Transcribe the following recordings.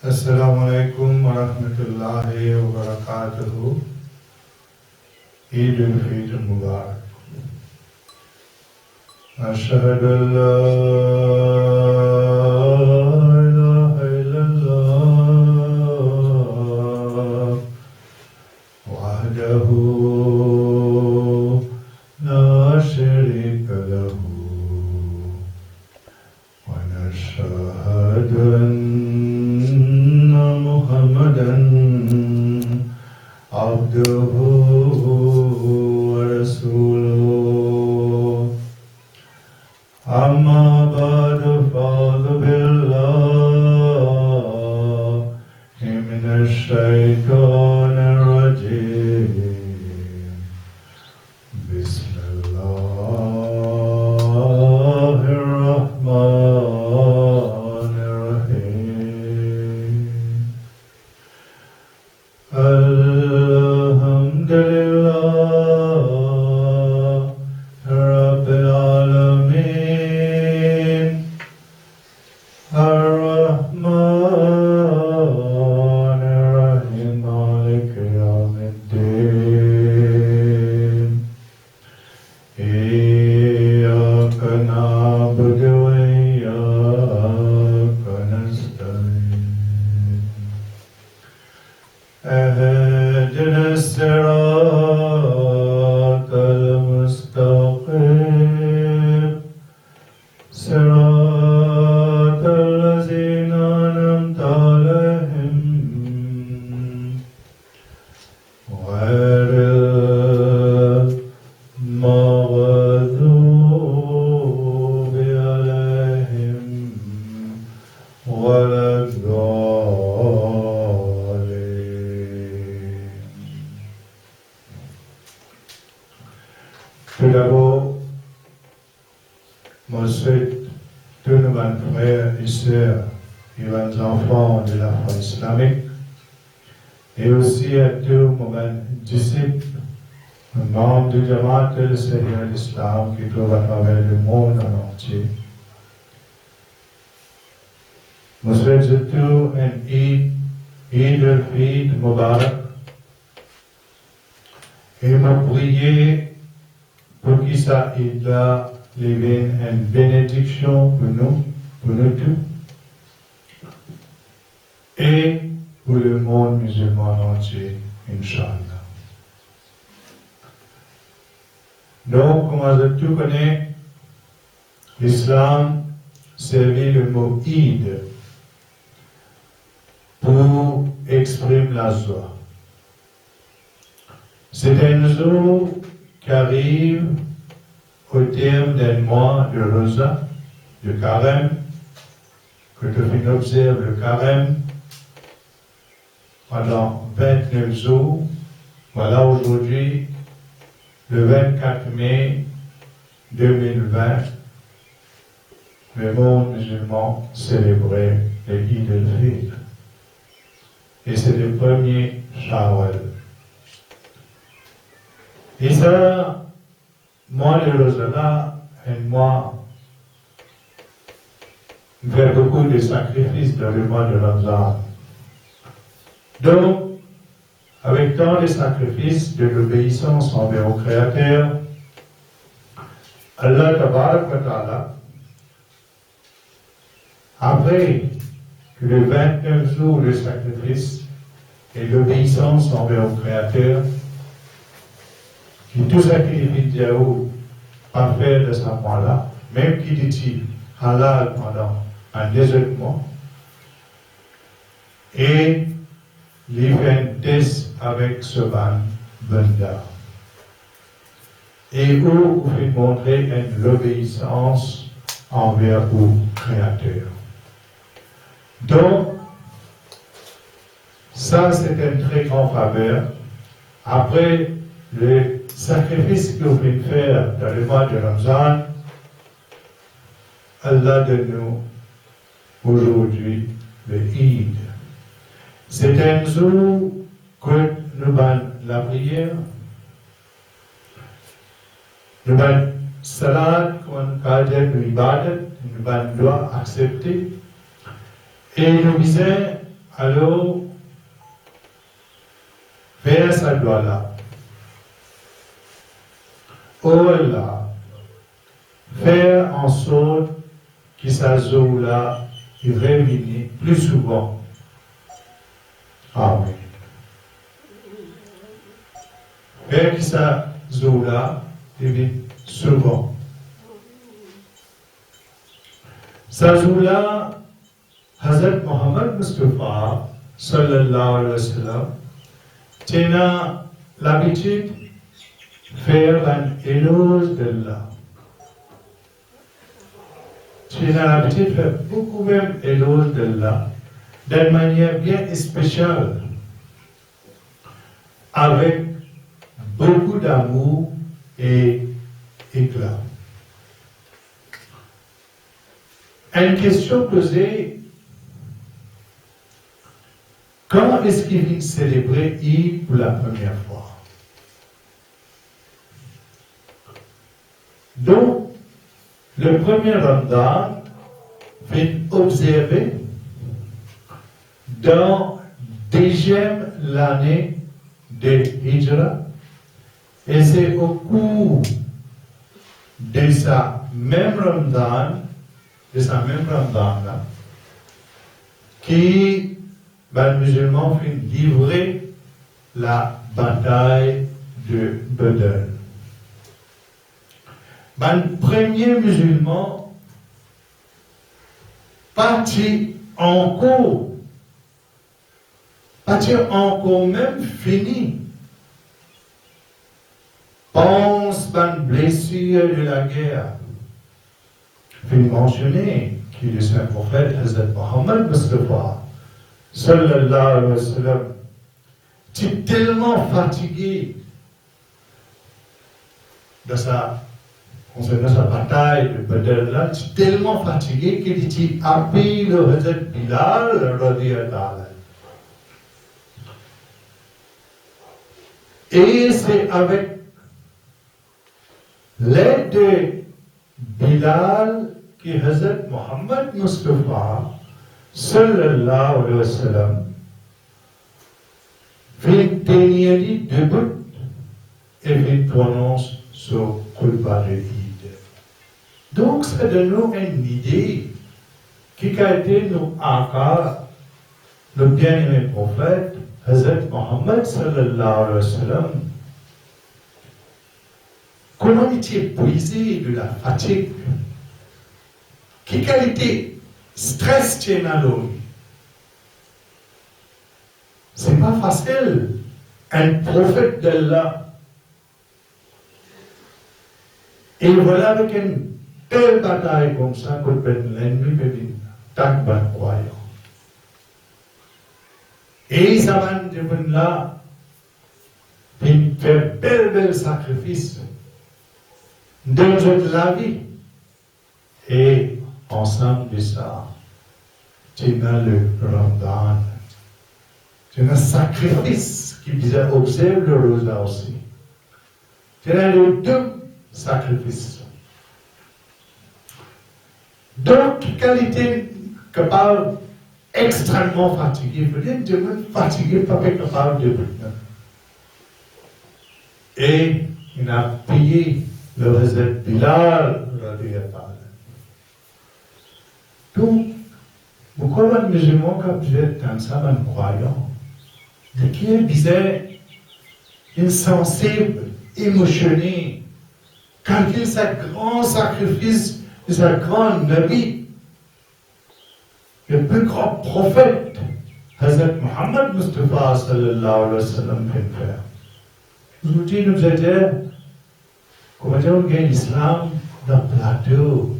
Assalamu alaikum wa rahmatullahi wa barakatuhu. Eid al-Fitr Mubarak. Ashhadu an la ilaha illallah wahdahu la sharika lahu wa nashhadu Muhammadan abduhu wa rasuluhu. Amma ba'du fa'udhu billahi minash shaitanir rajim. Bismillahir rahmanir rahim. Alhamdulillah Rabbil Alameen Ar-Rahmanir Rahim Maliki Yawmiddin Iyyaka na'budu wa iyyaka nasta'in اهدنا الصراط المستقيم صراط الذين أنعمت عليهم غير المغضوب عليهم ولا الضالين. Tout d'abord, moi je souhaite tous nos frères et sœurs et nos enfants de la foi islamique et aussi à tous nos disciples, membres du Jamaat al-Sahih al-Islam qui trouvent à travers le monde en entier. Moi je souhaite surtout un Eid al-Fitr Mubarak et me prier pour qu'il ça Eid-là devienne une bénédiction pour nous tous, et pour le monde musulman entier, Inch'Allah. Donc, comme on tout connaît, l'islam servit le mot Eid pour exprimer la joie. C'est un jour qui arrive au terme d'un mois de rosa, de carême, que tu observes le carême pendant 29 jours. Voilà aujourd'hui, le 24 mai 2020, le monde musulman célébrait le Eid al-Fitr. Et c'est le premier Shawwal. Et ça, moi, le Rosala, et moi, fait beaucoup de sacrifices dans le mois de Ramzan. Donc, avec tant de sacrifices, de l'obéissance envers au Créateur, Allah Tabarak wa Ta'ala, après que les 29 jours de sacrifice et l'obéissance envers au Créateur, qui tout sacrifice Yahou pas faire de ce mois-là, même qui dit halal pendant un désertement, et les fait un test avec ce banda. Et où vous fait montrer une obéissance envers le Créateur. Donc, ça c'est une très grande faveur. Après le sacrifice que vous faites faire dans le mois de Ramzan, Allah donne nous aujourd'hui le Eid. C'est un jour que nous avons la prière, nous avons salat, nous ibadat, nous doit accepter, et nous disons alors, faire sa doigt là. Oh là, faire en sorte que sa zone là, il revienne plus souvent. Ah oui. Faire que sa zone là, il revienne souvent. Sa zone là, Hazrat Muhammad Mustafa, sallallahu alayhi wa sallam, tient l'habitude de faire un éloge d'Allah. Tu as l'habitude de faire beaucoup même éloge d'Allah, d'une manière bien spéciale, avec beaucoup d'amour et éclat. Une question posée, quand est-ce qu'il vient célébrer Eid pour la première fois? Donc, le premier Ramadan vient observer dans deuxième l'année de Hijra, et c'est au cours de sa même Ramadan, là, qui les musulmans finissent livrer la bataille de Badr. Le premier musulman parti encore même fini. Pense à une blessure de la guerre. Il faut mentionner qu'il est le saint prophète Hazrat Muhammad Mustafa, sallallahu alayhi wa sallam, tu es tellement fatigué concernant sa bataille de Badr là, tu es tellement fatigué qu'il dit appelé le Hazrat Bilal radiyallahu anhu. Et c'est avec l'aide de Bilal que Hazrat Muhammad Mustafa sallallahu alayhi wa sallam fait tenir debout et fait prononce son khutbah de Eid. Donc, ça donne nous une idée qui a été nous encore le bien-aimé prophète Hazrat Muhammad sallallahu alayhi wa sallam. Comment il était épuisé de la fatigue? Quelle qualité stress tient à l'homme? C'est pas facile. Un prophète d'Allah. Et voilà avec une telle bataille comme ça, que l'ennemi peut dire, tant de croyants. Et ça va devenir là, puis faire bel sacrifice dans la vie. Et ensemble de ça, tu as le Ramadan. Tu as un sacrifice qui disait observe le rosa aussi. Tu as les deux sacrifices. Donc, qualité capable, extrêmement fatigué, peut-être de fatigué, pas capable de venir. Et il a payé le Hazrat Bilal radiyallahu anhu. Donc, pourquoi les musulmans, quand vous êtes comme ça, un croyant, qui disait, insensible, émotionné, calcule sa grand sacrifice de sa grande nabi, le plus grand prophète, Hazrat Muhammad Mustafa sallallahu alayhi wa sallam, peut faire. Aujourd'hui, nous aider, comment dire, on gagne l'islam dans le plateau.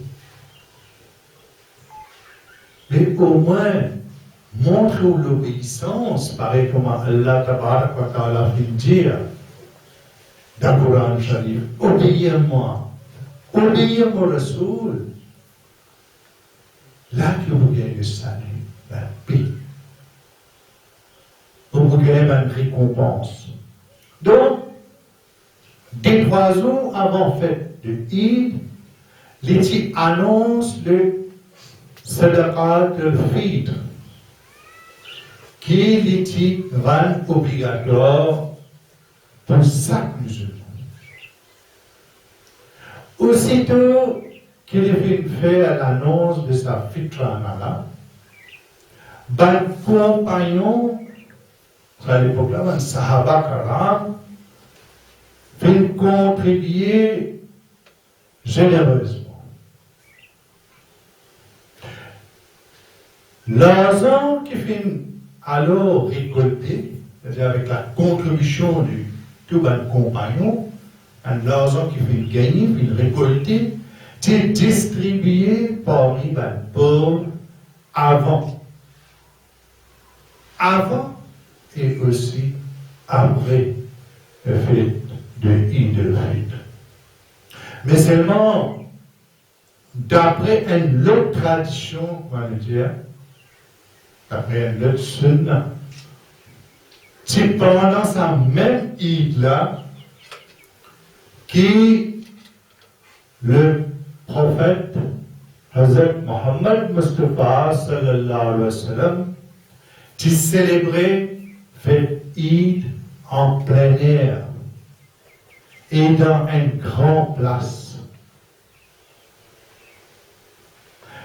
Mais au moins, montre l'obéissance, pareil comme Allah tabarak wa ta'ala fait dire dans le Coran Sharif, obéis-moi, obéis à mon Rasoul. Là que vous gagnez le salut, la paix. Vous gagnez une récompense. Donc, des 3 ans avant fête de Eid, l'éthique annonce le Sadaqat al-Fitr. qui est obligatoire pour chaque musulman. Aussitôt qu'il est fait l'annonce de sa fitra en Allah, ben compagnon, à l'époque-là, ben Sahaba Karam, fait contribuer généreusement. L'argent qui fait alors récolté, c'est-à-dire avec la contribution du tout un compagnon, l'argent qui fait gagner, fait récolter, c'est distribué parmi les pauvres avant. Avant et aussi après le fait de Eid al-Fitr. Mais seulement d'après une autre tradition, on va dire, d'après une autre sunna, c'est pendant sa même Eid-là que le prophète Hazrat Muhammad Mustafa sallallahu alayhi wa sallam qui célébrait fête Eid en plein air et dans une grande place.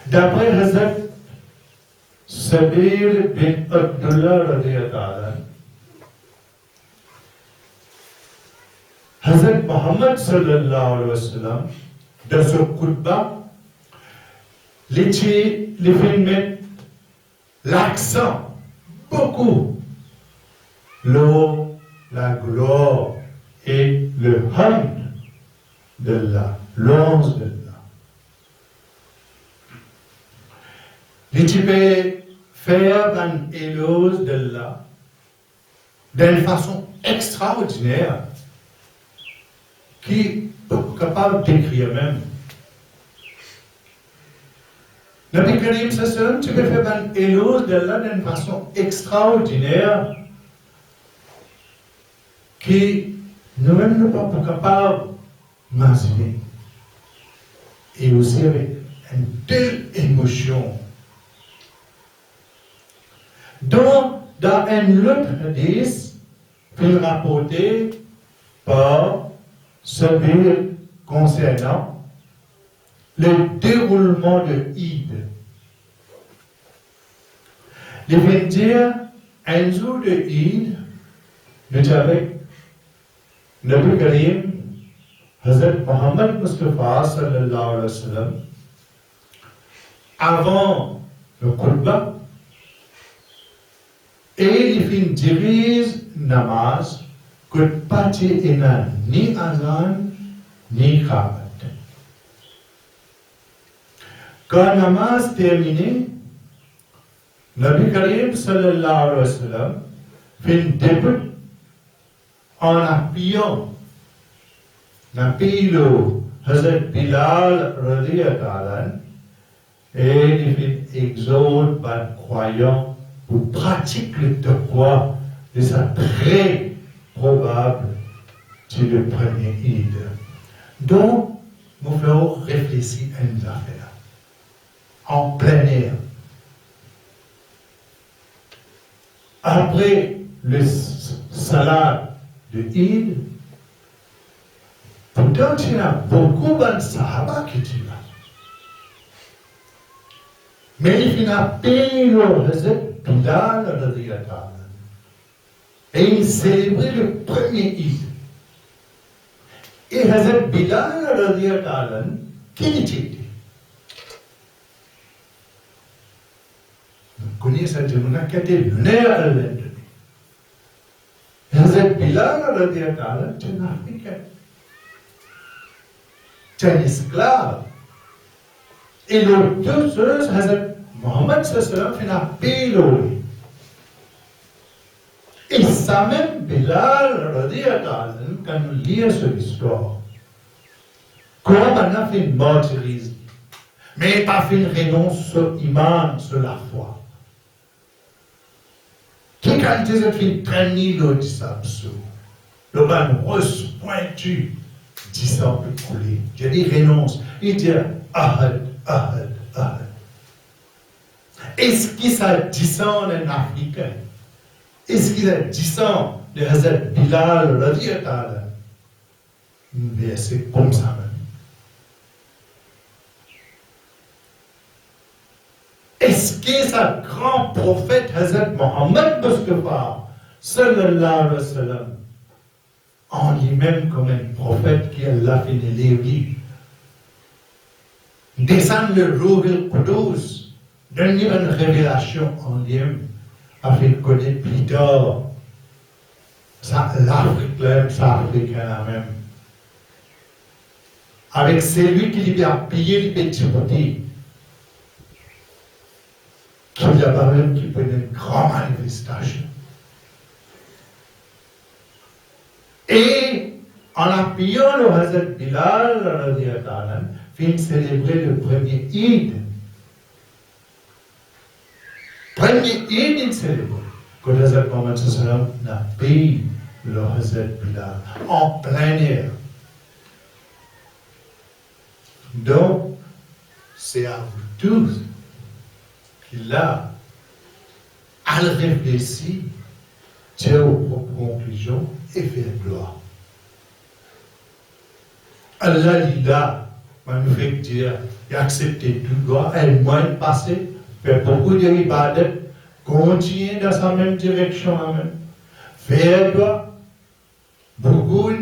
D'après Hazrat Sabir bin Abdullah radiyallahu anhu, Hazrat Muhammad sallallahu alayhi wa sallam, dans ce khutbah, les fait mettre l'accent beaucoup, la gloire et le hamd d'Allah, l'once d'Allah. Les types faire un éloge d'Allah d'une façon extraordinaire qui est capable d'écrire même. Nabi Karim Sassalam, tu peux faire un éloge d'Allah d'une façon extraordinaire qui nous-mêmes ne sommes pas capables d'imaginer. Et aussi avec une telle émotion. Donc, dans un autre hadith, il rapporté par celui concernant le déroulement de Eid. Il veut dire, un jour de Eid, nous avec Nabi Karim, Hazrat Muhammad Mustafa sallallahu alayhi wa sallam, avant le khutbah, et il fait dirige namaz, que parti n'a ni azan, ni khabat. Quand namaz terminé, Nabi Karim sallallahu alayhi wa sallam fait début en appuyant l'appel Hazrat Bilal radiyallahu anhu et il fait exhorte par croyants pour pratiquer le taqwa de sa très probable c'est le premier Eid. Donc, nous ferons réfléchir à une affaire en plein air. Après le salat de Eid, pourtant il y a beaucoup de sahaba qui étaient là. Mais il y a payé le Hazrat Bilal radiyallahu anhu. Et il célébrait le premier Eid. Et Hazrat Bilal radiyallahu anhu, qui était? Vous connaissez cette démona qui était l'honneur à l'Inde. Hazrat Bilal radiyallahu anhu, c'est un Africain. C'est un esclave. Et le deux choses, Hazrat Muhammad sallallahu alayhi wa sallam fait un appel. Et ça même, Bilal radiyallahu anhu, quand nous lisons cette histoire, comment on a fait une martyrisme, mais pas fait une renonce sur l'iman, sur la foi. Qui qualité cette fille traîner le disciple, le ban rose pointu, disciple coulé. J'ai dit renonce, il dit ahad, ahad, ahad. Est-ce qu'il ça descend en Africain? Est-ce qu'il est disant de Hazrat Bilal radiyallahu ta'ala? Mais c'est comme ça même. Est-ce que ce grand prophète Hazrat Mohammed Mustafa sallallahu alayhi wa sallam en lui-même comme un prophète qui Allah fait l'éviter descend le Ruh al-Qudus, donne une révélation en lui-même, afin de connaître plus tard l'Afrique, l'Africain même. Avec celui qui lui a payé le petit côté, qui lui a parlé, qui peut une grande manifestation. Et en appuyant le Hazrat Bilal, fit célébrer le premier Eid. Premier Eid, il célèbre. Quand Hazrat Mohammed sallam n'a payé le Hazrat Bilal en plein air. Donc, c'est à vous tous qu'il a à le réfléchir, tirer aux propres conclusions et faire gloire. Allah, il a manifesté, il a accepté toute gloire, elle m'a passé, fait beaucoup de ibadat, continuer dans sa même direction, amen. Faire gloire, beaucoup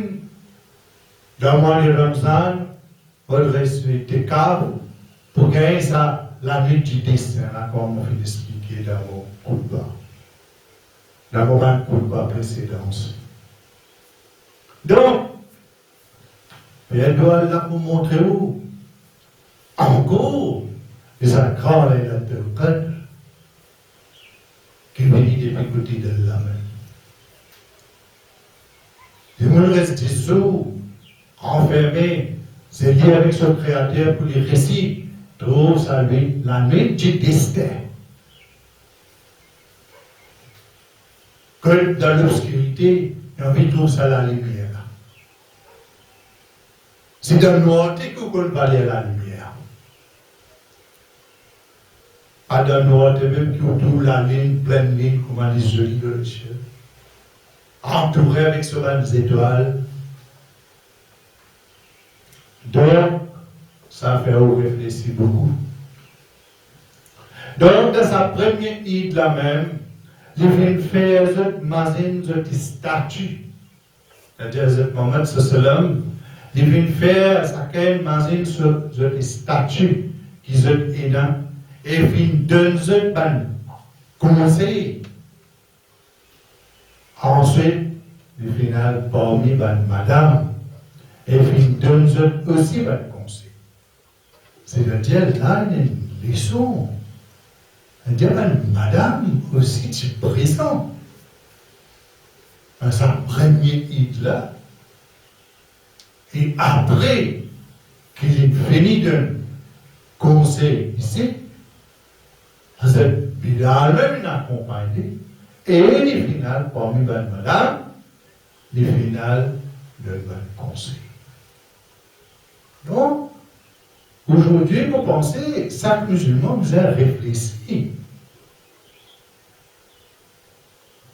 dans le Ramzan, pour respecter cave, pour gagner ça, la nuit du destin, là, comme on fait expliquer dans mon khutbah. Dans mon khutbah précédent aussi. Donc, elle doit là pour montrer où, encore, les accords et la tête, qui viennent depuis côté de la main. Et nous restons sous, enfermés, c'est lié avec son Créateur pour les récits, trouve sa vie, la nuit du destin. Que dans l'obscurité, il y a envie de trouver ça la lumière. C'est dans le noir qu'on va aller à la lumière. Pas dans le noir même qui trouve la ligne, pleine ligne, comme on dit joli de le ciel. Entouré avec ce vent des étoiles. Donc, ça fait réfléchir beaucoup. Donc, dans sa première Eid là même, il vient faire une statue. C'est-à-dire, Mohammed sallam, il vient faire une statue qui est aidant et il donne un conseil. Ensuite, le final, parmi madame, et il donne aussi un conseil. C'est-à-dire, là, il y a une leçon. C'est-à-dire, madame aussi, tu es présent. Ça premier Eid là. Et après qu'il ait fini d'un conseil ici, Hazrat Bilal même accompagné, et les finales parmi madame, les finales de conseil. Donc, aujourd'hui, vous pensez, chaque musulman vous a réfléchi.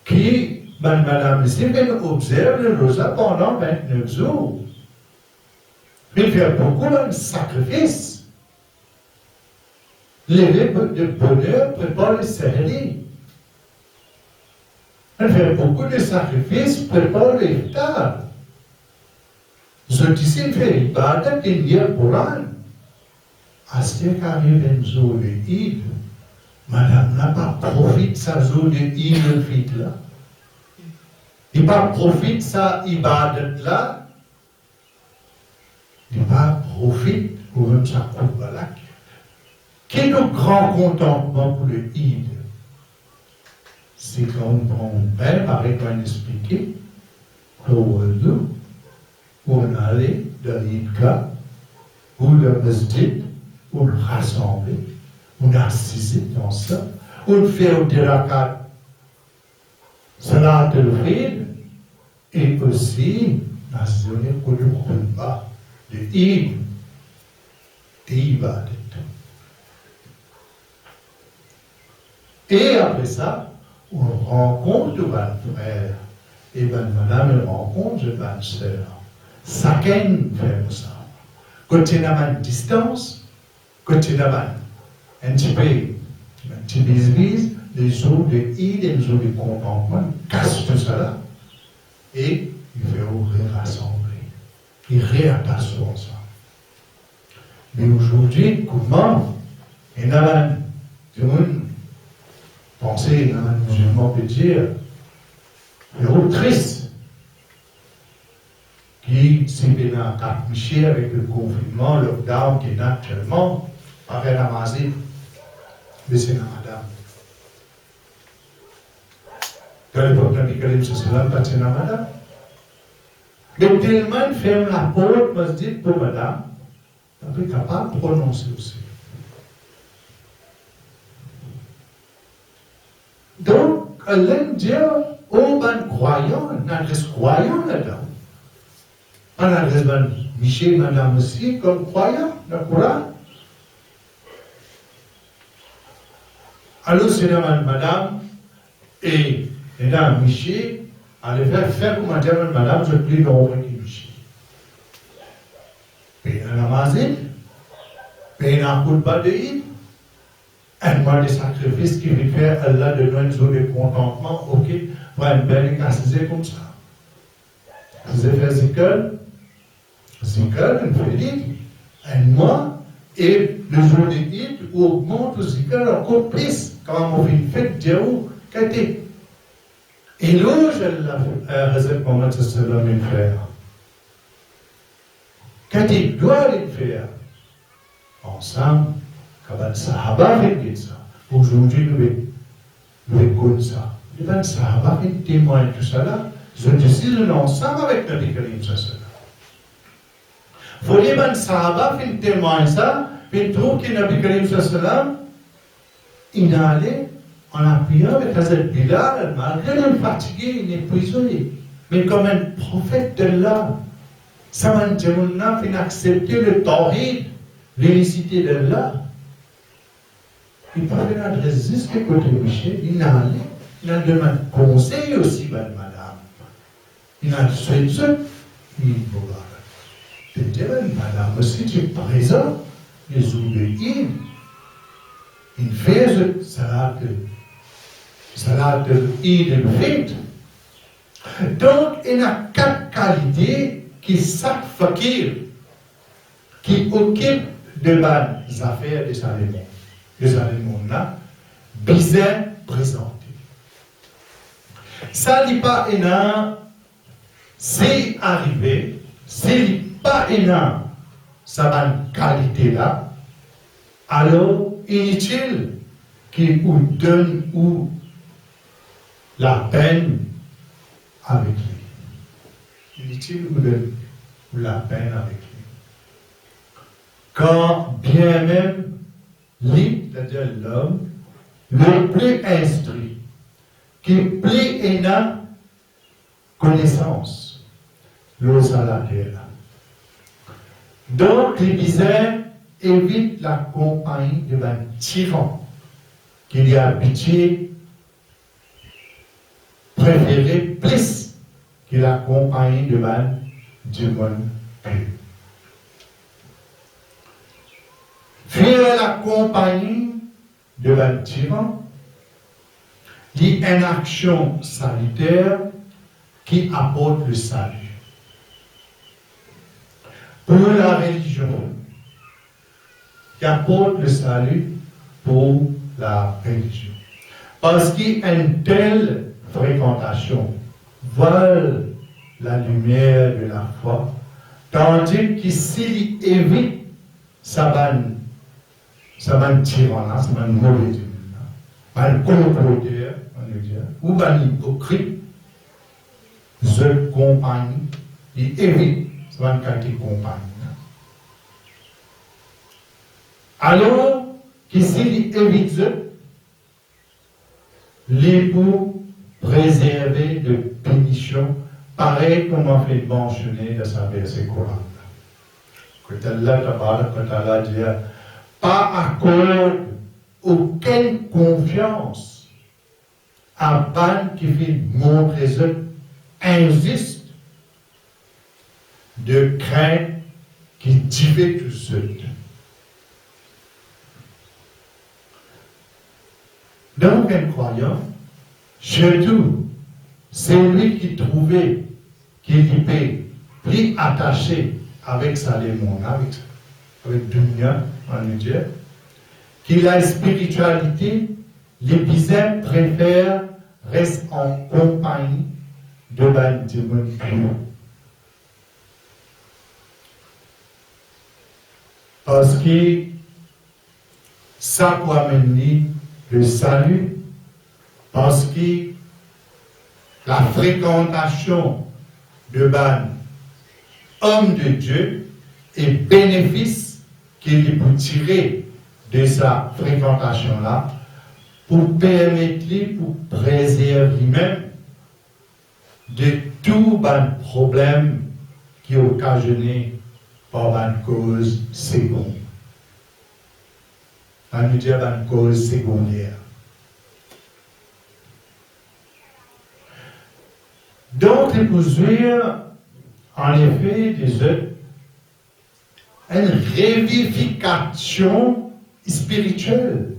Qui, madame, ici, observe le rosa pendant 29 jours. Il fait beaucoup de sacrifices. L'éveil de bonheur prépare le sahari. Il fait beaucoup de sacrifices, prépare l'iftar. Ici, il fait ibadat, il lit le Coran. À ce qui arrive un jour de Eid, madame n'a pas profité de sa jour de Eid le fit là. Il n'a pas profité de sa ibadat là. Il va profiter pour même sa coupe à lac. Quel est le grand contentement pour le Eid? C'est quand on prend un pain, pareil qu'on expliqué, pour nous, où on allait dans l'Idka, ou le masjid, où on rassemblait, on assisait dans ça, on fait des rakats, salat al-Fid, et aussi, nationné pour le khutbah. De Eid, ibadat. Et après ça, on rencontre un frère, et ben madame rencontre une sœur. Chacun fait ça. Côté de distance, côté de un petit peu, un petit bise, les eaux de île et les eaux de contentement, casse tout ça là, et il fait rassembler. Il réattache ça. Mais aujourd'hui, comment, il y a une pensée, il y a un musulman peut dire, il triste, qui s'est bien accouché avec le confinement, le lockdown qui est actuellement, avec la masée, mais c'est la madame. Quand l'époque de Nabi Karim Sallam, pas c'est la madame. Mais tellement il ferme la porte, parce que dit pour madame, il est capable de prononcer aussi. Donc, Allah dit, oh, ben croyant, on adresse croyant là-dedans. On adresse ben Michel, madame aussi, comme croyant, le Coran. Alors, c'est madame, et madame Michel, allez faire comme madame, je prie dans le Michel. Puis, on a masé, puis on a coup de bas de l'île. Un mois de sacrifice qui veut faire Allah de nous une zone de contentement, ok, pour une belle cassée comme ça. Vous avez fait zikr, une féline, un mois, et le jour de l'Eid augmente le zikr encore plus, quand on fait une fête de où, qu'est-ce et là, je Hazrat Mohammed sallallahu alayhi wa sallam, quand il doit le faire, ensemble, quand les Sahaba fait ça, aujourd'hui nous écoutons ça. Les Sahaba témoignent tout ça là, je suis ensemble avec Nabi Karim sallallahu. Pour les Sahaba témoignent ça, ils trouvent que Nabi Karim sallallahu, il allait en appuyant avec Hazrat Bilal, malgré le fatigué, il est prisonnier. Mais comme un prophète d'Allah, ça m'a dit qu'il a accepté le tawhid, l'unicité d'Allah. Il parlait d'adresse jusqu'à côté de Michel, il a demandé conseil aussi, madame. Il a souhaité ça, il dit, madame, si tu es présent, les obéis, il fait salat de le fait. Donc, il y a 4 qualités qui chaque fakir, qui occupe de les affaires de Salomon. De Salomon là, bien présenté. Ça n'est pas énorme, c'est arrivé, c'est pas énorme, ça va une qualité là, alors inutile qu'il vous donne ou la peine avec lui. Inutile ou donne la peine avec lui. Quand bien même lui, c'est-à-dire l'homme, le plus instruit, qui plus énorme connaissance, le salarié. Donc, les bizarres évite la compagnie d'un tyran qu'il y a habitué, préféré plus que la compagnie du monde pur. Fuir la compagnie d'un tyran dit une action salutaire qui apporte le salut. Pour la religion, qui apporte le salut pour la religion. Parce qu'une telle fréquentation vole la lumière de la foi, tandis que s'il évite sa banne tyran, sa banne mauvais un colocataire, ou un hypocrite, je compagne, il évite sa banne qualité compagne. Alors, s'il évite l'époux préservé de pénition, pareil comme on fait mentionner dans sa verset Coran. Que Allah dit, pas accorde aucune confiance à ban qui fait montrer ça insiste de crainte qui divise tout ça. Donc, un croyant, surtout, c'est lui qui trouvait, qui était plus attaché avec sa démon, avec Dunya, en Dieu, que la spiritualité, l'épisode préfère reste en compagnie de la démon. Parce que ça peut amener le salut, parce que la fréquentation de ban homme de Dieu et bénéfice qu'il peut tirer de sa fréquentation-là pour permettre lui, pour préserver lui-même de tout ban problème qui est occasionné par une cause secondaire. On veut dire une cause secondaire. Donc, il peut jouir, en effet, une révivification spirituelle.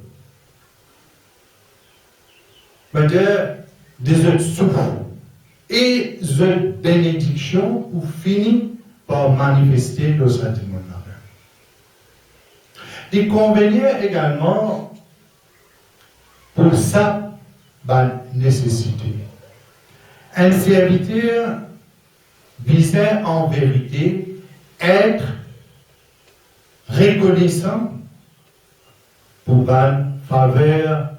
C'est-à-dire des autres souffles et des autres bénédictions pour finir par manifester le sentiment. Il convenait également pour sa nécessité. Un serviteur visait en vérité être reconnaissant pour la faveur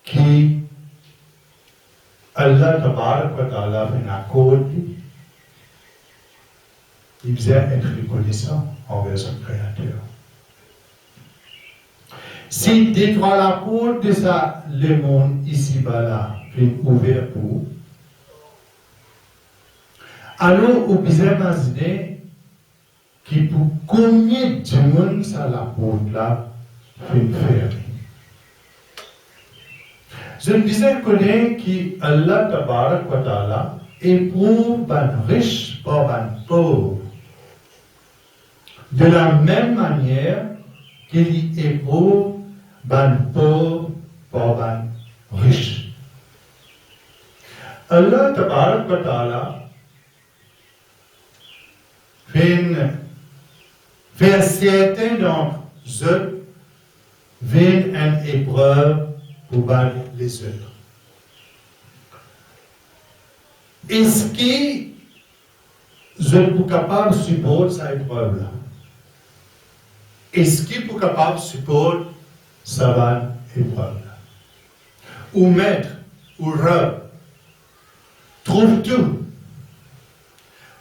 qui Allah Tabarak wa Ta'ala fait accorde. Il visait être reconnaissant envers son Créateur. Si détruire la porte de ça, le monde ici-bas là, est ouvert pour. Alors, vous pouvez imaginer qu'il pour combien de monde ça la porte là, fait fermer. Je me disais que Allah Tabarak wa Ta'ala éprouve un riche par un pauvre. De la même manière qu'il éprouve un pauvre par un riche. Allah Tabarak wa Ta'ala fait certains d'entre eux viennent une épreuve pour battre les autres. Est-ce que je suis capable de supporter cette épreuve-là? Est-ce que je suis capable de supporter cette épreuve-là? Ou maître, ou roi, trouve tout.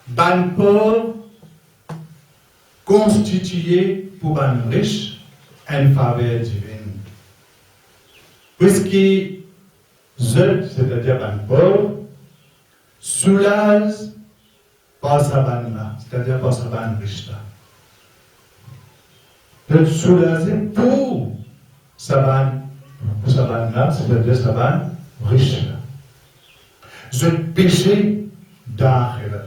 Ban pauvre constitué pour un riche une faveur divine. Puisque je, c'est-à-dire un pauvre, soulage par sa banne-là, c'est-à-dire par sa banne riche-là. De soulager pour sa banne-là, c'est-à-dire sa banne riche-là. Je péché d'Achirat.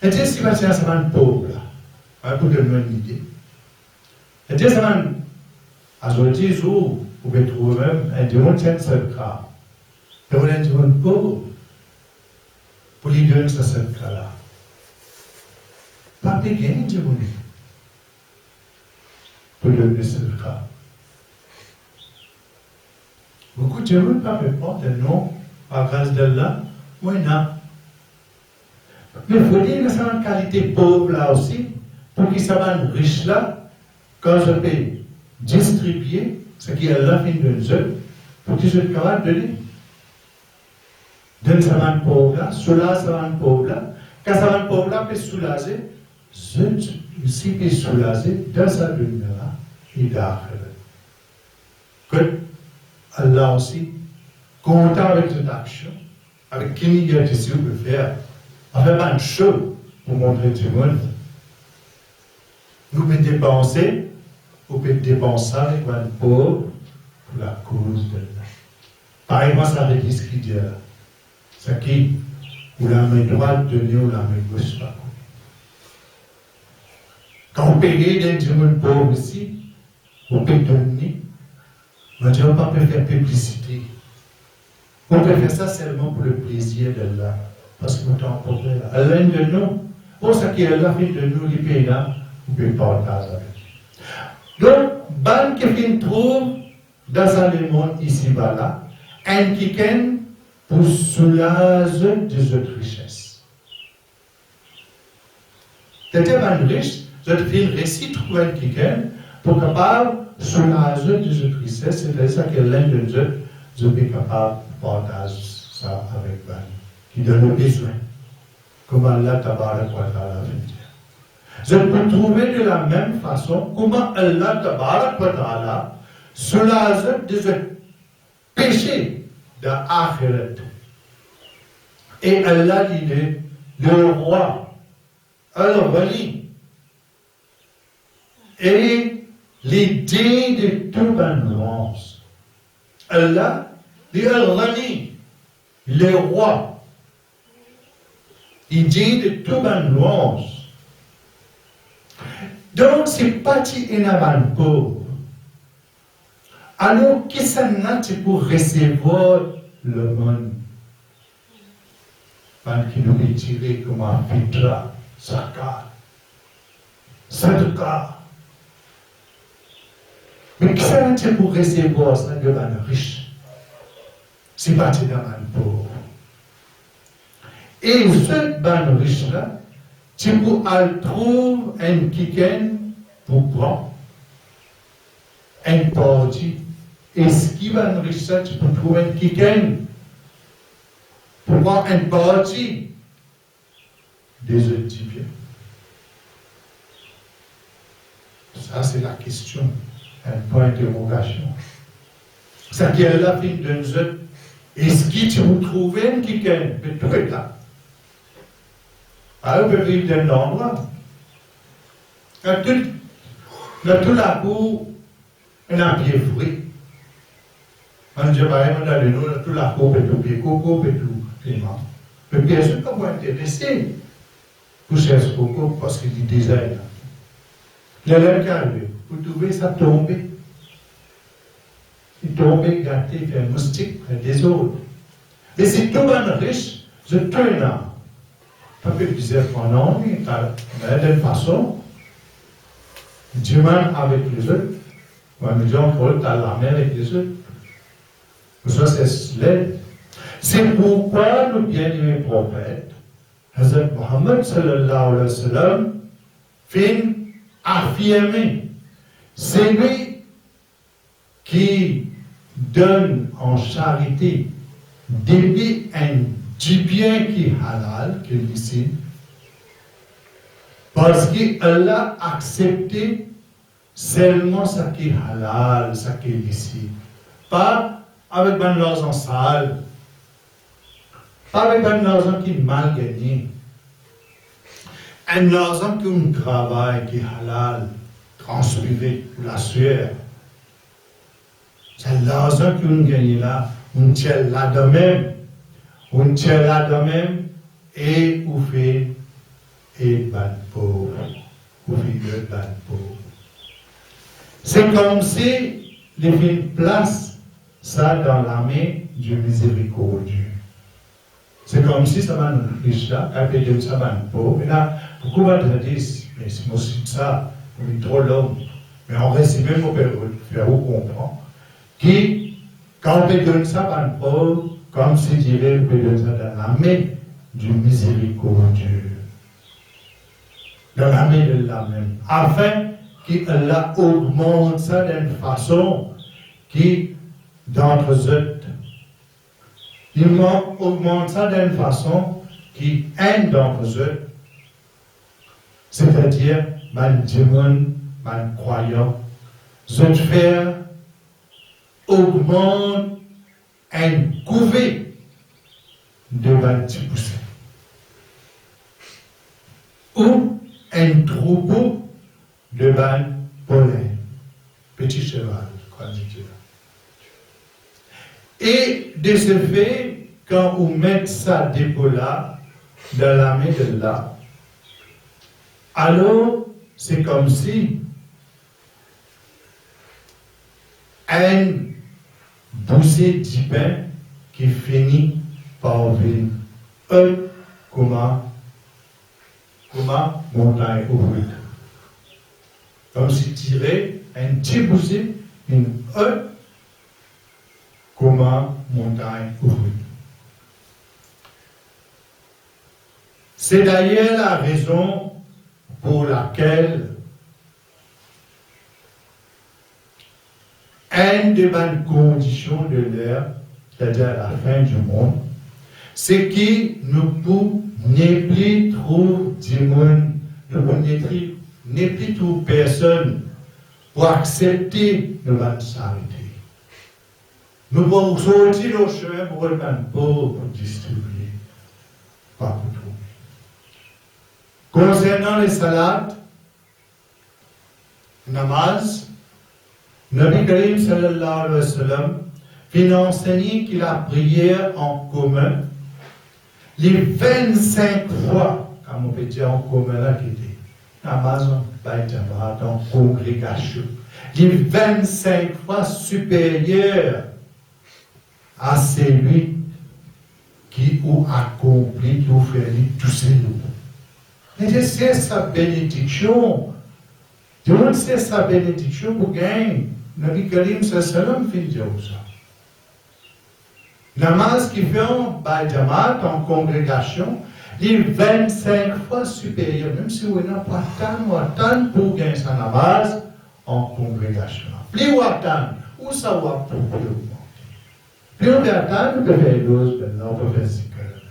Et qu'est-ce qui va faire sa banne pauvre-là? Pour donner une idée. Et qu'est-ce que ça à ce jour, vous pouvez trouver même un démon qui est seul cas. Et vous avez un démon pauvre pour lui donner ce seul cas-là. Pas de gain, démon. Pour donner ce cas. Beaucoup de démons ne peuvent pas de nom, par grâce d'Allah, ou non. Mais il faut dire que c'est une qualité pauvre là aussi, pour qu'il soit riche là, quand je peux distribuer ce qui est à la fin de nous, pour qu'ils soient capables de donner. Donne ça va pauvre là, soulage ça va pauvre là, quand ça va pauvre là peut soulager, je aussi peut soulager dans sa lumière là, et d'ailleurs. Que Allah aussi, content avec cette action, avec qui il y a des peut faire, avec un show pour montrer tout le monde. Nous pouvons dépenser, vous pouvez dépenser avec un pauvre pour la cause de Allah. Par exemple, ça veut dire ce qu'il dit là. C'est qui? Ou la main droite de Dieu, ou la main gauche pas. Quand on paye des gens pauvres ici, on peut donner, on ne pas faire publicité. On peut faire ça seulement pour le plaisir d'Allah. Parce que nous sommes pauvres là. L'un de nous, pour ce qui est là, fait de nous, les pays là, on peut partager avec. Donc, ban qui trouve dans le monde ici-bas là, un qui pour soulager des autres richesses. C'était un riche, je te fais un récit trouver un qui pour capable soulager des autres richesses, c'est ça que l'un de nous, je suis capable de partager ça avec ban, qui donne le besoin. Comment Allah tabarak wa ta'ala veut dire. Je peux trouver de la même façon comment Allah tabarak wa ta'ala soulage des péchés de l'akhirat. Et Allah dit le roi, al-Wali, et l'idée de toute nuance. Allah dit al-Wali, le roi, l'idée de toute nuance. Donc, c'est pas un avant pauvre. Alors, qui s'en a pour recevoir le monde? Qui nous est tiré comme un fitra, zakat, sadaka. Mais qui s'en a pour recevoir ça de man riche? C'est pas un avant pauvre. Et ce ban riche là, tu peux trouver un kiken pour prendre un parti. Et ce qui va nous riche là, tu peux trouver un kiken pour prendre un parti des autres biens. Ça, c'est la question, un point d'interrogation. Ça qui est la fin de nous autres. Est-ce que tu peux trouver un kiken? Mais tout est là. Alors, on peut vivre d'un endroit. Dans tout la cour, on a un pied fruit. On dit, dans le nord, tout la cour, et tout pied coco, et tout piment. Mais bien sûr, comment intéressé pour chercher coco, parce qu'il dit design. L'élève qui arrive, vous trouvez ça tomber. Il tombe gâté, il fait un moustique, il fait des autres. Mais c'est tout un riche, je tourne là. Pas que plusieurs fois non, mais d'une façon, Dieu même avec les autres, ou un million de dans la mer avec les autres. Ça, c'est l'aide. C'est pourquoi le bien-aimé prophète, Hazrat Muhammad sallallahu alayhi wa sallam, fait affirmer, c'est lui qui donne en charité depuis du bien qui est halal, qui est licite, parce qu'Allah a accepté seulement ce qui est halal, ce qui est licite. Pas avec un argent sale, pas avec un argent qui est mal gagné. Un argent qui est un travail qui est halal, transpiré, la sueur. C'est l'argent que nous gagnons là, on tient là de même. On tient là de même et on fait et ban pauvre. On fait le ban pauvre. C'est comme si les villes placent ça dans la main du miséricordieux. C'est comme si ça va nous riche là, après de ça va nous pauvre. Et là, pourquoi on va dire, mais c'est aussi ça, on est trop long. Mais on reste même au faire comprendre. Qui, quand on donne ça à un pauvre, comme si dirait, on donne ça dans la main du miséricordieux. Dans la main de la même. Afin qu'Allah augmente ça d'une façon qui, d'entre eux, il augmente ça d'une façon qui, un d'entre eux, c'est-à-dire, man démon, man croyant, je faire augmente un couvée de 20%. Ou un troupeau de 20 pollens. Petit cheval, je crois que Et de ce fait, quand vous mettez ça dépôt-là, dans la main de là, alors c'est comme si un boussée de pain qui finit par venir comment montagne ouverte. Comme si tirer un petit boussée, une comment montagne ouverte. C'est d'ailleurs la raison pour laquelle une des bonnes conditions de l'ère, c'est-à-dire la fin du monde, c'est que nous pouvons ne plus trouver du monde, nous ne plus trouver personne pour accepter de notre s'arrêter. Nous pouvons sortir au chemin pour le pauvre pour distribuer, pas pour trouver. Concernant les salades, namaz, Nabi Karim sallallahu alayhi wa sallam vient enseigner que la prière en commun, les 25 fois, comme on peut dire en commun là, qui était namaz en congrégation, les 25 fois supérieur à celui qui a accompli, qui a fait tout cela. Mais c'est sa bénédiction. Dieu c'est sa bénédiction pour gagner. Nabi Karim sallam fait dire ça. Namaz qui fait en Jamaat, en congrégation, les 25 fois supérieur, même si on n'a pas tant pour gagner sa namaz en congrégation. Plus on attend, où ça va pour plus augmenter. Plus on attend, on peut faire 12, on peut faire 5 heures.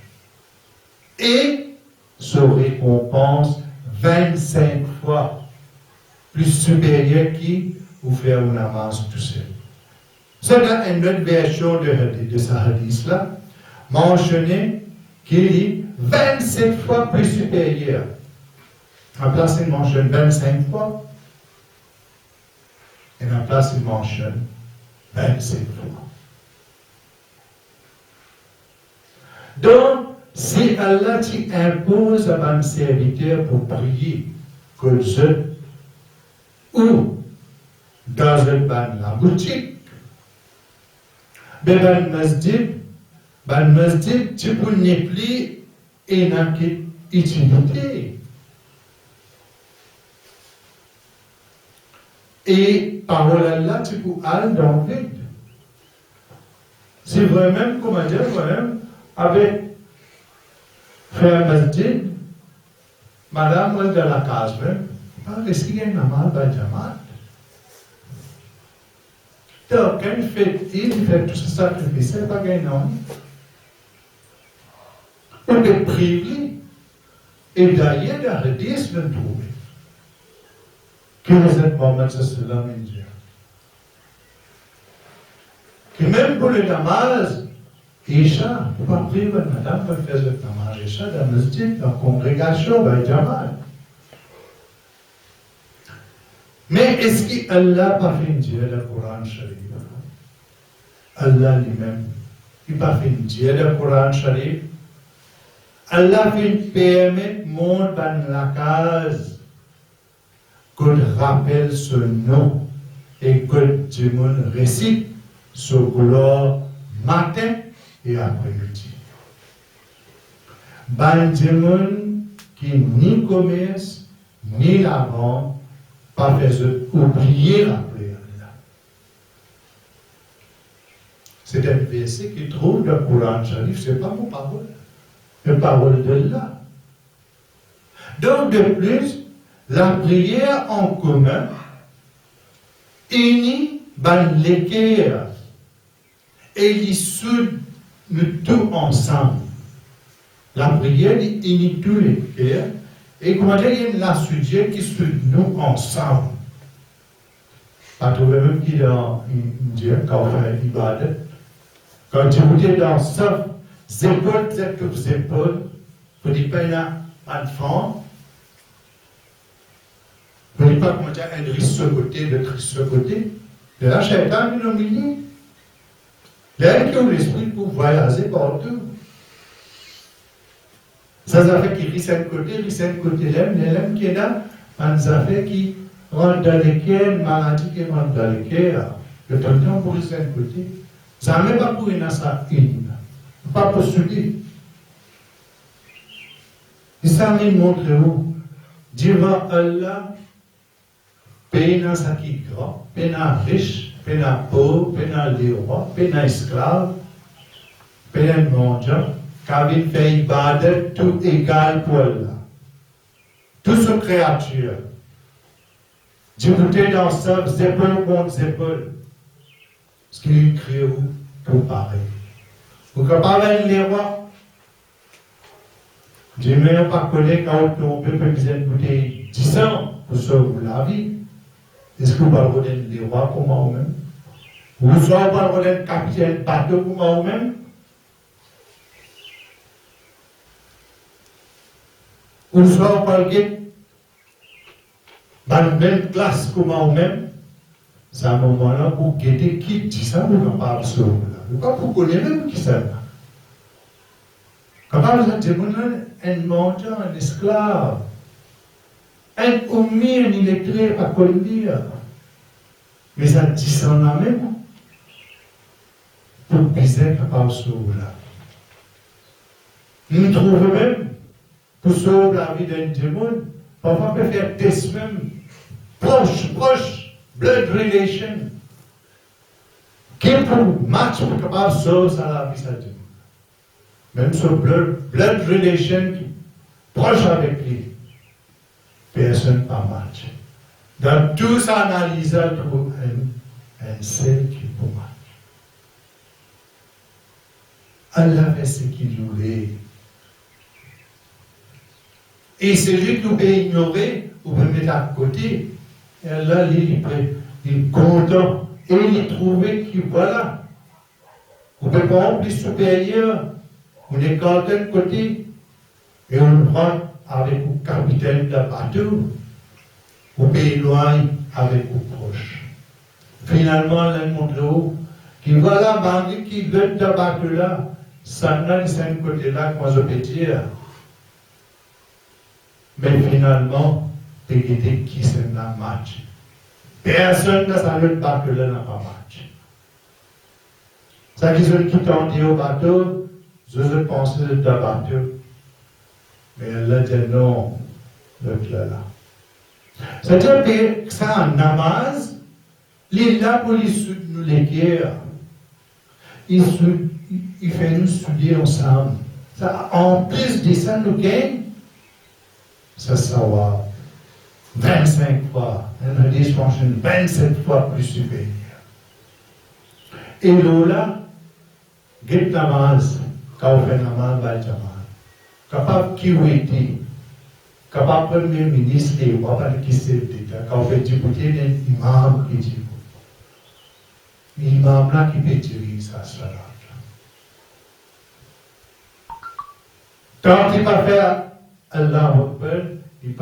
Et se récompense 25 fois plus supérieure qui vous fait une avance tout seul. C'est une autre version de ce hadith-là, mentionné qu'il est 27 fois plus supérieur. En place, il mentionne 25 fois, et en place, il mentionne 27 fois. Donc, si Allah t'impose à un serviteur pour prier, que je, ou dans la boutique, ben dans le masjid, tu peux n'y plus et n'a utilité. Et parole Allah, tu peux aller dans le vide. C'est vraiment, comment dire, vraiment, avec faire un masjid, madame, elle de la case, est-ce qu'il y a un amal dans le jamaat? Donc, quand il fait tout ce sacrifice, il n'y a pas gagnant. On est privé. Et d'ailleurs, dans le 10, le trouver. Que vous êtes Mohammed sallallahu alayhi wa sallam. Que même pour le namaz, Isha, il ne faut pas prier votre madame pour faire le namaz. Isha, dans le masjid, dans la congrégation, dans le jamaat. Mais est-ce qu'Allah n'a pas fait dire le Coran Sharif? Allah lui-même, il n'a pas fait dire le Coran Sharif. Allah fait permettre monde dans la case qu'on rappelle ce nom et que tout le monde récite ce gloire matin et après-midi. Ben du monde qui ni commerce, ni la vente, pas fait oublier la prière là. C'est un verset qui trouve dans le Coran Sharif, ce n'est pas mon parole, c'est la parole de là. Donc de plus, la prière en commun unit l'équerre et l'issue de tout ensemble. La prière unit tout l'équerre. Et comment dire, il y a la sujet qui se nous ensemble. Pas trouver même qui dans Dieu, quand on fait l'ibadet. Quand tu vous dis dans ça, épaules, quelques épaules, vous dites pas, il y a un enfant. Vous ne dites pas comment dire, un risque ce côté, l'autre risque ce côté. De là, Shaitan, il est au milieu. L'air qui a l'esprit pour voyager partout. Ça fait qu'il rit un côté, l'aime qui est là, ça fait qu'il rentre dans lesquels, maladie qui rentre dans lesquels, le temps pour rit un côté. Ça ne met pas pour une ça une, pas pour souder. Et ça me montre où, devant Allah, peine ça qui est grand, peine riche, peine pauvre, peine les rois, peine esclave, peine mendiant, car il fait ibadat tout égal pour Allah. Tout ce créature, j'écoutais dans ça, épaules contre épaules, ce qu'il crée pour pareil. Vous comparez les rois, j'ai même pas connu quand on peut besoin de bouteille 10 ans pour sauver la vie. Est-ce que vous parlez des rois comme vous-même? Vous parlez d'un capitaine bateau comme vous-même? Vous parlez de la même classe comme vous-même? C'est à un moment-là pour guetter qui dit ça, vous ne parlez pas de ça. Vous ne pouvez pas connaître même qui ça. Quand vous êtes un mendiant, un esclave, un oumi, un illettré, pas quoi le dire. Mais ça dit ça là même. Pour biser capable de sauver là. Nous trouvons même, pour sauver la vie d'un démon, parfois on peut faire des semaines proches, blood relation. Qui pour match pour capable de sauver la vie d'un démon. Même ce blood relation proche avec lui, personne pas match. Dans tout ça, analyse, on trouve un seul qui peut match. Allah fait ce qu'il voulait. Et celui qui peut ignorer, ou peut mettre à côté, et Allah, il est content. Et il trouvait que voilà, on ne peut pas être plus supérieur. On est quand d'un côté et on rentre avec le capitaine de bateau, on peut loin avec le proche. Finalement, on montre qui voilà, bandit qui veut de bateau là, ça n'a pas côté là, comme je peux dire. Mais finalement, c'est qui c'est dans le match. Personne ne s'en veut de bateau là, n'a pas match. Ça qui sont qui t'ont dit au bateau, je pensais de bateau. Mais elle a dit non, le là. C'est-à-dire que ça en namaz, il est là pour nous les guerres. Il fait nous studier ensemble. Ça, en plus de ça, nous gagnons, ça va 25 fois, un hadith mentionne 27 fois plus supérieur. Et là, get namaz. Quand on fait namaz, capable qui était, capable premier ministre et capable qui s'est d'État, quand on fait député d'un imam qui dit, l'imam là qui peut tirer sa salat. Quand il va faire Allah Akbar, il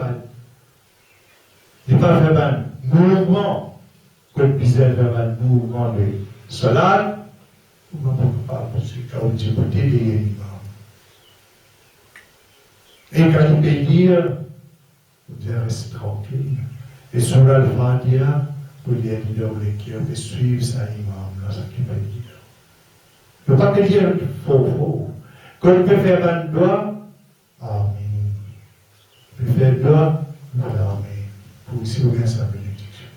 va faire un mouvement, que le bizarre faire un mouvement de salat, on ne peut pas, parce que quand on dit député, il y a l'imam. Et quand il peut dire, vous devez rester tranquille. Et sur l'Al-Fatiha, vous devez suivre sa imam, là, ça qui va dire. Il ne faut pas que dire faux. Quand il peut faire un doigt, Amen. Il peut faire doigt, Amen. Pour ici, vous gagnez sa bénédiction.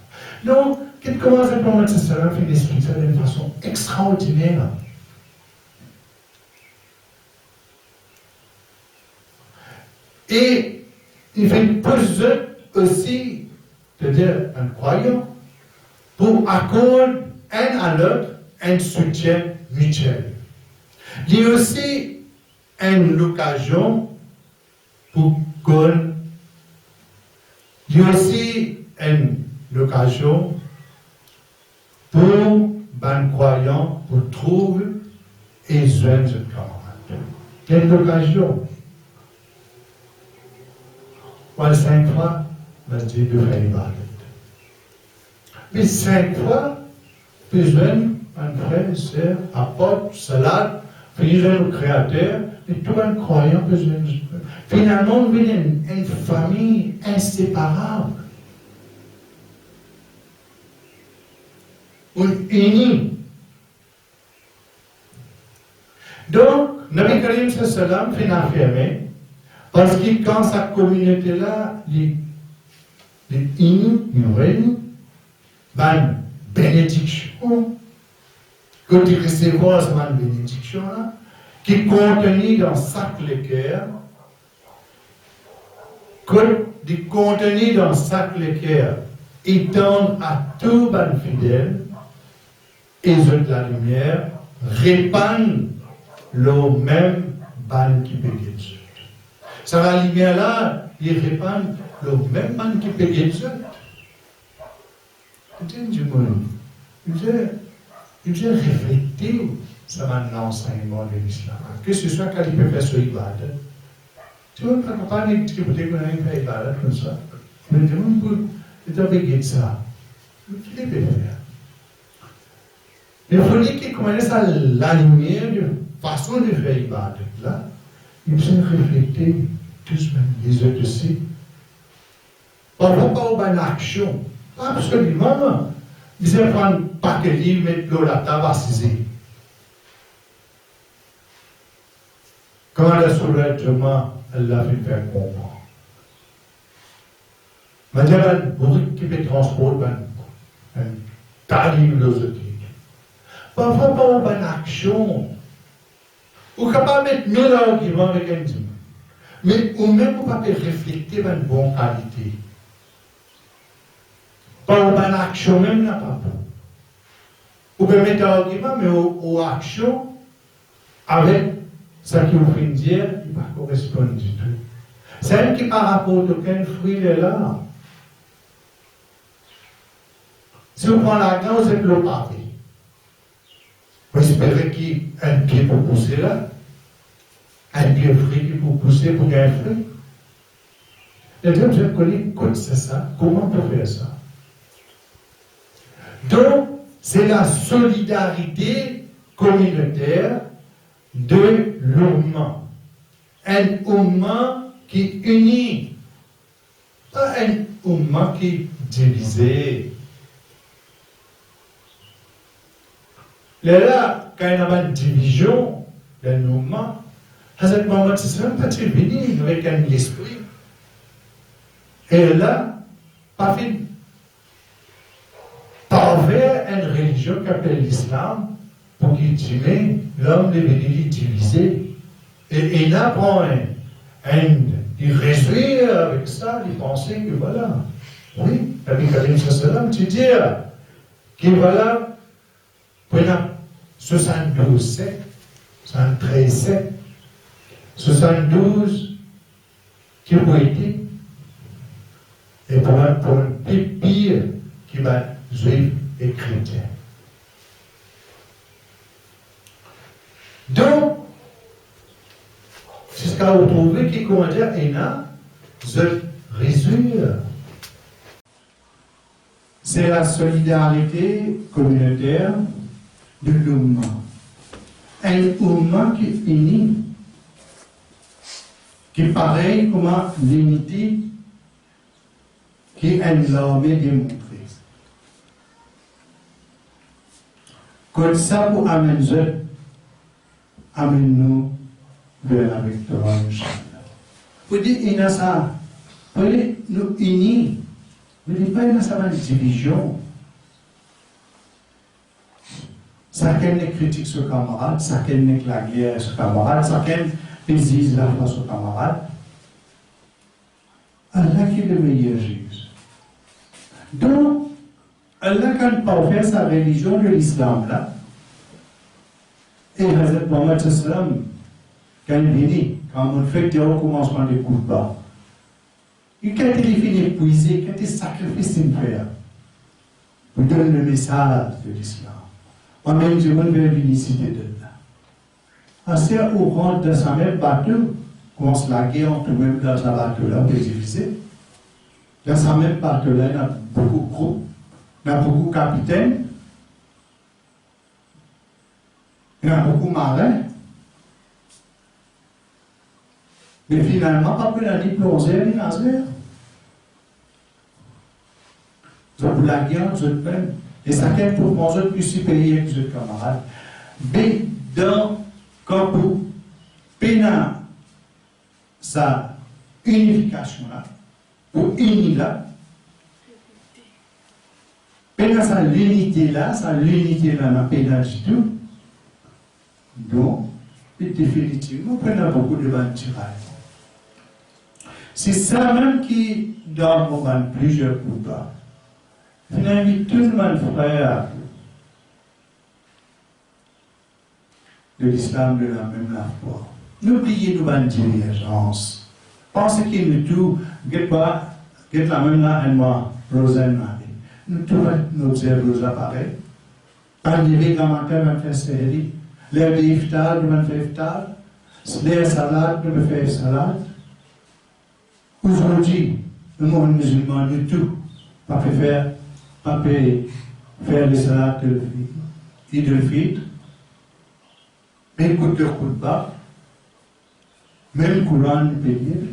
Donc, quand il commence à prendre ça, il fait l'esprit ça d'une façon extraordinaire. Et il fait besoin aussi, c'est-à-dire un croyant, pour accorder un à l'autre un soutien mutuel. Il y a aussi une occasion pour qu'on. Il y a aussi une occasion pour un croyant pour trouver et joindre ce camarade. Quelle occasion? Voilà 5 fois, on dit de faire ibadat. Mais 5 fois, besoin un frère, sœur, apôtre, salade, fils le créateur, et tout un croyant que finalement, on est une famille inséparable. On est unis. Donc, Nabi Karim sallam fait affirmer, parce que quand sa communauté-là, les unis, ils réunissent, une bénédiction, que tu recevras cette bénédiction-là, qui est contenue dans chaque cœur, que du contenu dans chaque cœur étend à tout les fidèles, et de la lumière, répandent le même ban qui peut guérir. Ça la lumière là, ils répandent le même ban qui peut guérir. Il a réfléchi sur l'enseignement de l'islam. Que ce soit quand il peut faire ce ibadat. Tu vois, quand on parle de ce qu'il peut faire ibadat comme ça, mais tout le monde peut guérir ça. Il peut faire. Il faut dire qu'il commence à la lumière de façon de faire ibadat là. Il s'est réfléchi tous les autres aussi. Parfois pas une action. Absolument non. Ils ne prennent pas que livre, mettre l'eau la table assisée. Quand elle a soulèvement, elle l'a fait faire comprendre. Maintenant, vous qui peut transporter un tas de philosophie. Parfois, pas une action. Vous ne pouvez pas mettre 1000 arguments avec un dimanche. Mais ou même vous ne pouvez pas réfléchir à une bonne qualité. Pas une action même n'a pas. Vous pouvez mettre un argument, mais aux actions, avec ce qui vous fait dire, il ne va pas correspondre du tout. C'est un qui par rapport à aucun fruit est là. Si vous prenez la graine, vous êtes le pavé. Vous espérez qu'il y ait un pied pour pousser là, un pied fruit qui pour pousser pour gagner un fruit. Et donc, je connais comment c'est ça, comment on peut faire ça. Donc, c'est la solidarité communautaire de l'Oumma. Un Oumma qui unit, pas un Oumma qui divisé. Là, quand il y a une division d'un Oumma, Hazrat Mohammed Sallam pas venu avec un esprit. Et là, pas fait vers une religion qu'appelle l'islam pour qu'il tue l'homme devait diviser. Et il apprend il résout avec ça, il pensait que voilà. Oui, avec Karim Sallam, tu dis que voilà, pendant 72 siècles, 73 siècles, 72 qui ont été, et pour un pire qui va juif et chrétien. Donc, c'est ce qu'a retrouvé qui commence à dire, je résume. C'est la solidarité communautaire de l'Oumma. Un Oumma qui est uni, qui est pareil comme l'unité qui est une armée démontrée. Comme ça, pour amener nous vers la victoire, Inch'Allah. Pour dire, il y a ça, pour dire, nous unis, mais il n'y a pas une division. Chacun ne critique ce camarade, chacun ne la guerre ce camarade, chacun désise la face au camarade. Allah qui est le meilleur juge. Donc, Allah, quand il fait sa religion de l'islam, là, et Hazrat Mohammed Sallam, quand il vient, quand on fait le recommencement des coups de bas, il a été fini épuisé, il a été sacrifié de faire pour donner le message de l'islam. Moi-même, je me vais l'unicité de là. Assez au rentre dans sa même bateau, commence la guerre entre eux-mêmes dans sa bateau là, on est divisé. Dans sa même bateau là, il y a beaucoup de groupes. Il y a beaucoup de capitaines. Il y a beaucoup de marins. Mais finalement, pas que la ni plongée ni nager. Vous la guerre, vous êtes même. Et ça fait pour manger plus supérieur que vos camarades. Mais dans, quand vous pénal sa unification là, ou unir là, pénal sa l'unité là, n'a pénal du tout. Donc, définitivement, on a beaucoup de bantirage. C'est ça même qui, dans le moment plusieurs coups, finalement, tout le monde frère de l'islam de la même la foi. N'oubliez nous bonnes divergences. Pensez qu'il nous tout, get la même là, et moi, Rosanne Marie. Nous tous nous observons appareils. Par les commentaires, on fait série. L'air de iftar, on fait iftar. L'air salade, on fait salade. Aujourd'hui, le monde musulman, nous tout, pas faire les salades de l'Eid, mais coup de bas, même Coran,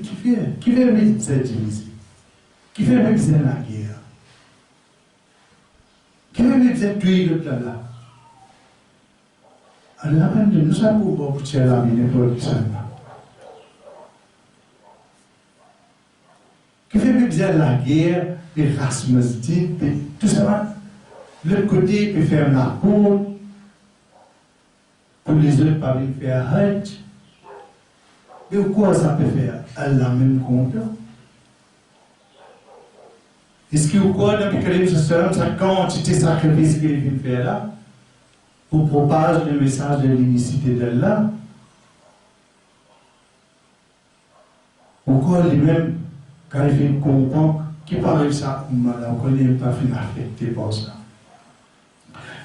qui fait avec cette division, qui fait avec cette la guerre, qui fait avec cette huile de là. Allah de nous a pour tirer la mine pour le Seigneur. Qui fait avec la guerre, les racismes, tout ça, le côté peut faire la cour, pour les autres pas faire hajj. Mais quoi ça peut faire? Allah même compte. Est-ce que vous croyez dans le Karim, sa quantité de sacrifice qu'il vient faire là, pour propager le message de l'unicité d'Allah? Ou quoi lui-même, quand il fait comprendre, qui parle de ça, on ne connaît pas fait affecté par ça.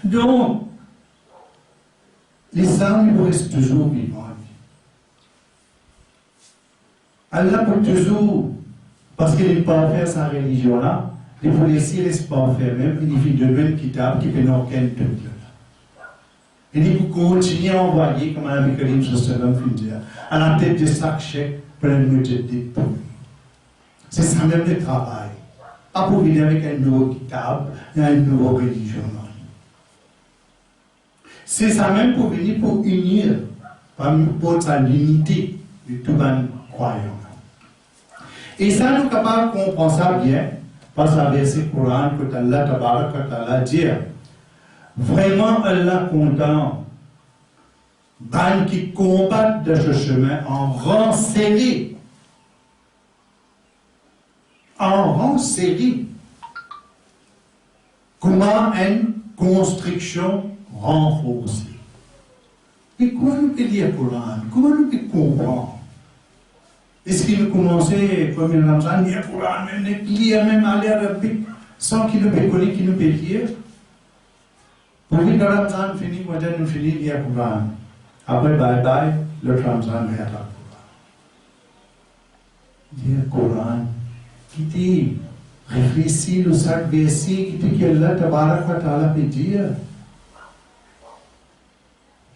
Donc, l'islam reste toujours vivant. Allah peut toujours, parce qu'il n'est pas faire sa religion là, il faut laisser les pas faire même, il fait de même kitab qui fait aucun doute. Il faut continuer à envoyer, comme Nabi Karim sallallahu alayhi wa à la tête de chaque chèque, pour le mujaddid pour lui. C'est ça même le travail. Pas pour venir avec un nouveau kitab, il y a une nouvelle religion. C'est ça même pour venir pour unir, pour l'unité de tout le croyant. Et ça, nous sommes capables de comprendre ça bien, parce que verset Coran, que Allah Ta'ala dit, vraiment Allah content, ban qui combattent de ce chemin en rang serré. En rang serré. Comment une construction renforcée. Et comment nous peut lire le Coran? Comment nous peut comprendre? Est-ce qu'il a commencé, premier Ramzan, lire le Coran, même lire, même aller à la Bible, sans qu'il nous peut connaître, qu'il nous peut lire? Pour lui, le Ramzan finit, moi, nous finit lire le Coran. Après, bye bye, le Ramzan est à la Coran. Lire le Coran, qui dit, réfléchis le sac verset, qui dit qu'Allah Tabarak wa Ta'ala peut dire,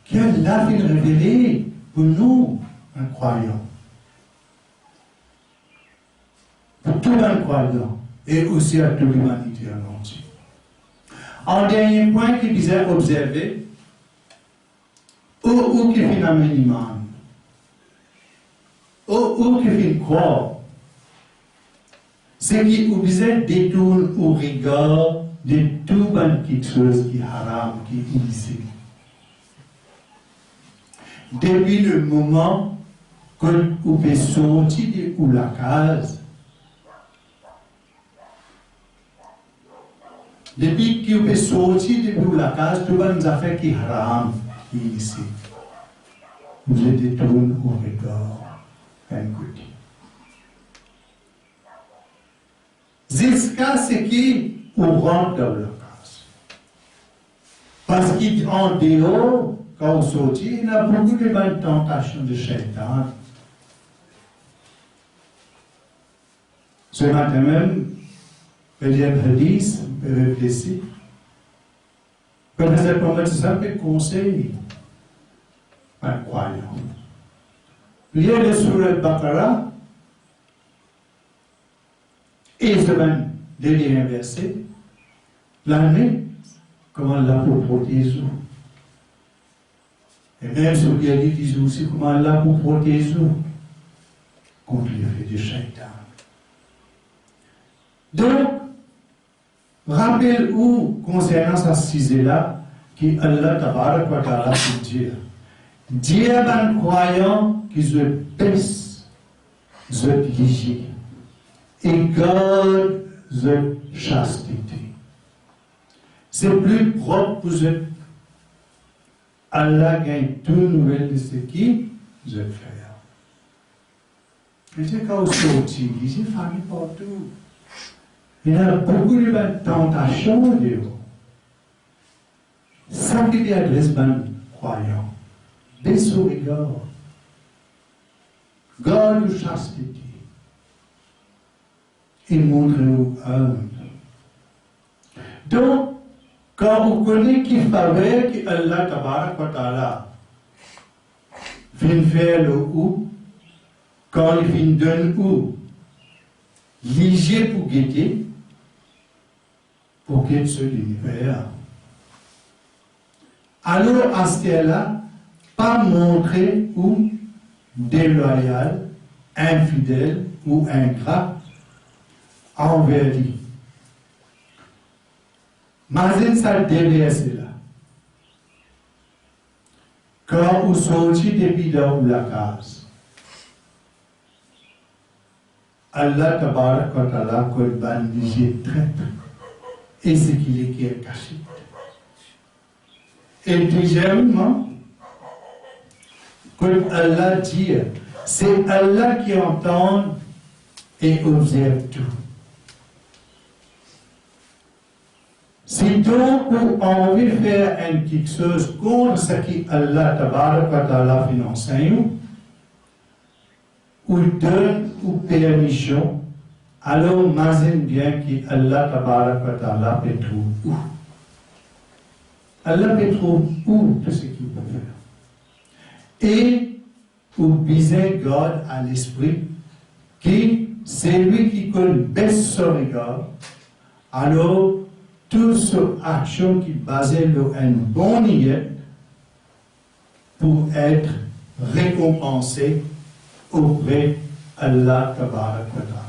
qu'Allah fait révéler pour nous, un croyant. Pour tout un croyant, et aussi à toute l'humanité en entier. En dernier point qu'il disait observer, où qui fait un minimum, où qui fait croire, c'est qu'il disait détourne au regard de tout quelque chose qui est haram, qui est illicite. Depuis le moment que vous pouvez sortir de la case, depuis que vous pouvez sortir de la case, tout le monde a fait qui est haram, qui est illicite. Vous êtes détourné au regard d'un côté. Jusqu'à ce qu'on rentre dans la case. Parce qu'en dehors, quand on sortit, il y a beaucoup de bonnes tentations de shaitan. Ce matin même, peut-être hadith, peut réfléchir. Peut-être comme ça, peut conseiller. un croyant. Lire le Surat Baqarah et ce dernier verset, l'année, comment Allah pour protéger. Et même sur le dit, disent aussi comment Allah pour protéger contre l'effet du shaitan. Donc, rappelle-vous, concernant ce sujet-là, qu'Allah Tabarak wa Ta'ala peut dire, Dieu est un croyant qui se baisse, se léger, et garde sa chasteté. C'est plus propre pour eux. Allah gagne toute nouvelle de ce qui je fais. Et c'est quand on sortit, j'ai famille partout. Il y a beaucoup de tentations de vous. Ça qui est adresse ben croyant. Baisse au regard. Garde la chasteté. Et montre-vous humble. Donc, quand vous connaissez qu'il fallait que Allah Tabarak wa Ta'ala vienne faire le ou, quand il vient donner ou, léger pour guetter, pour guetter ce l'univers. Alors, à ce là pas montrer ou déloyal, infidèle ou ingrat envers lui. Mais ça derrière cela. Quand vous sortez depuis dans la case, Allah Tabarak wa Ta'ala qu'on bandit traite et ce qu'il est qui est caché. Et deuxièmement, comme Allah dit, c'est Allah qui entend et observe tout. Si donc vous avez envie de faire une petite chose contre ce que Allah Tabarak wa Ta'ala enseigne, ou donne ou permission, alors imagine bien que Allah Tabarak wa Ta'ala peut trouver où. Allah peut trouver où tout ce qu'il peut faire. Et vous visez God à l'esprit, qui c'est lui qui baisse son regard, alors toute cette action qui est basée sur un bon niveau pour être récompensée auprès d'Allah Tabarak wa Ta'ala.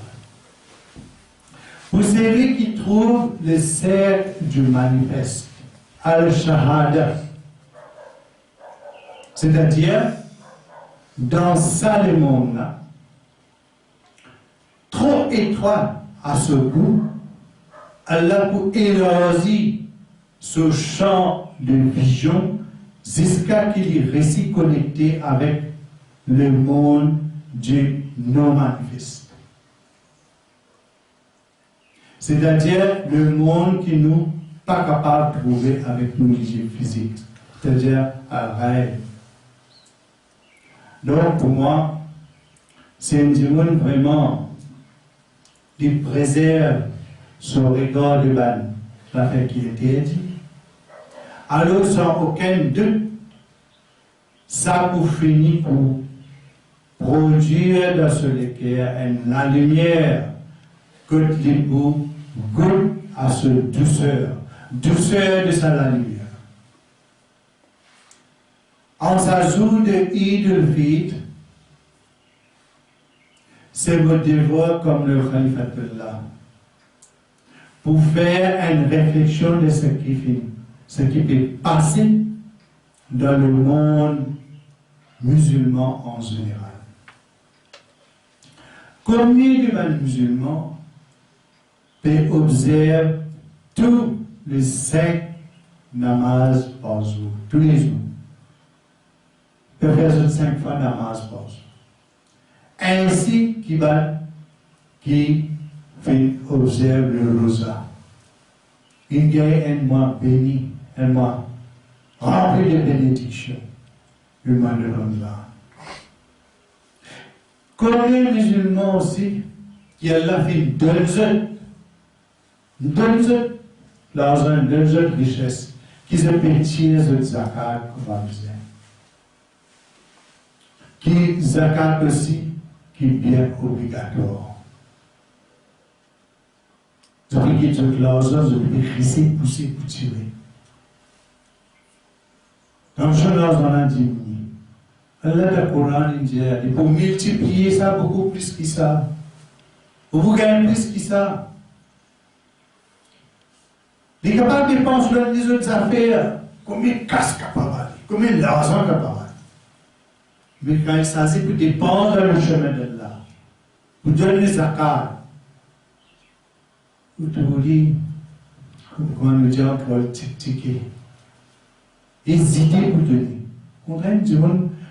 Vous savez qui trouve le cercle du manifeste, Al-Shahada, c'est-à-dire dans ça le monde-là, trop étroit à ce goût, Allah pour élargir ce champ de vision jusqu'à qu'il réussit connecté avec le monde du non-manifeste. C'est-à-dire le monde qui nous pas capable de trouver avec nos yeux physiques, c'est-à-dire un rêve. Donc pour moi, c'est un monde vraiment qui préserve son regard de l'affaire qui était dit. Alors sans aucun doute, ça pour finir pour produire dans ce cœur la lumière que l'époux goûte à ce douceur de sa lumière. En s'ajout de Eid al-Fitr, c'est votre devoir comme le Khalifatullah pour faire une réflexion de ce qui peut passer dans le monde musulman en général. Combien de musulmans peuvent observer tous les 5 namazes par jour, tous les jours? Peuvent faire 5 fois namaz par jour. Ainsi qui fait observer le rosa. Il gagne un mois béni, un mois rempli de bénédictions, le mois de Ramadan. Combien de musulmans aussi qui Allah fait donne l'argent, donne richesse, qui se pétillent de zakat comme on disait. qui zakat aussi, qui est bien obligatoire. Vous avez dit que l'argent, vous avez risser, pousser, pour tirer. Dans ce genre, on a dit, Allah, le Coran, il dit, pour multiplier ça beaucoup plus que ça. Pour vous gagner plus que ça. Il est capable de dépenser dans les autres affaires, combien de casques capable, combien d'argent capable. Mais quand il s'agit de dépendre dans le chemin d'Allah, pour donner les zakat, vous te dites, comment nous dire encore le ticket, hésitez pour donner. Comprenez?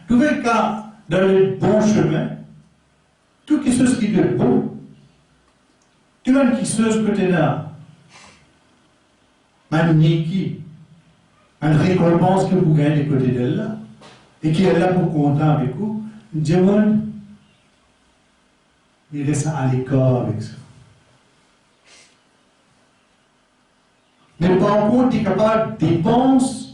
Tout le cas, dans le bon chemin, tout quelque chose qui est bon, tout le monde qui chose que tu es là, une équipe, une récompense que vous gagnez de côté d'Allah, et qui est là pour content avec vous, Dieu, il reste à l'écart avec ça. Mais par contre, il est capable de dépenser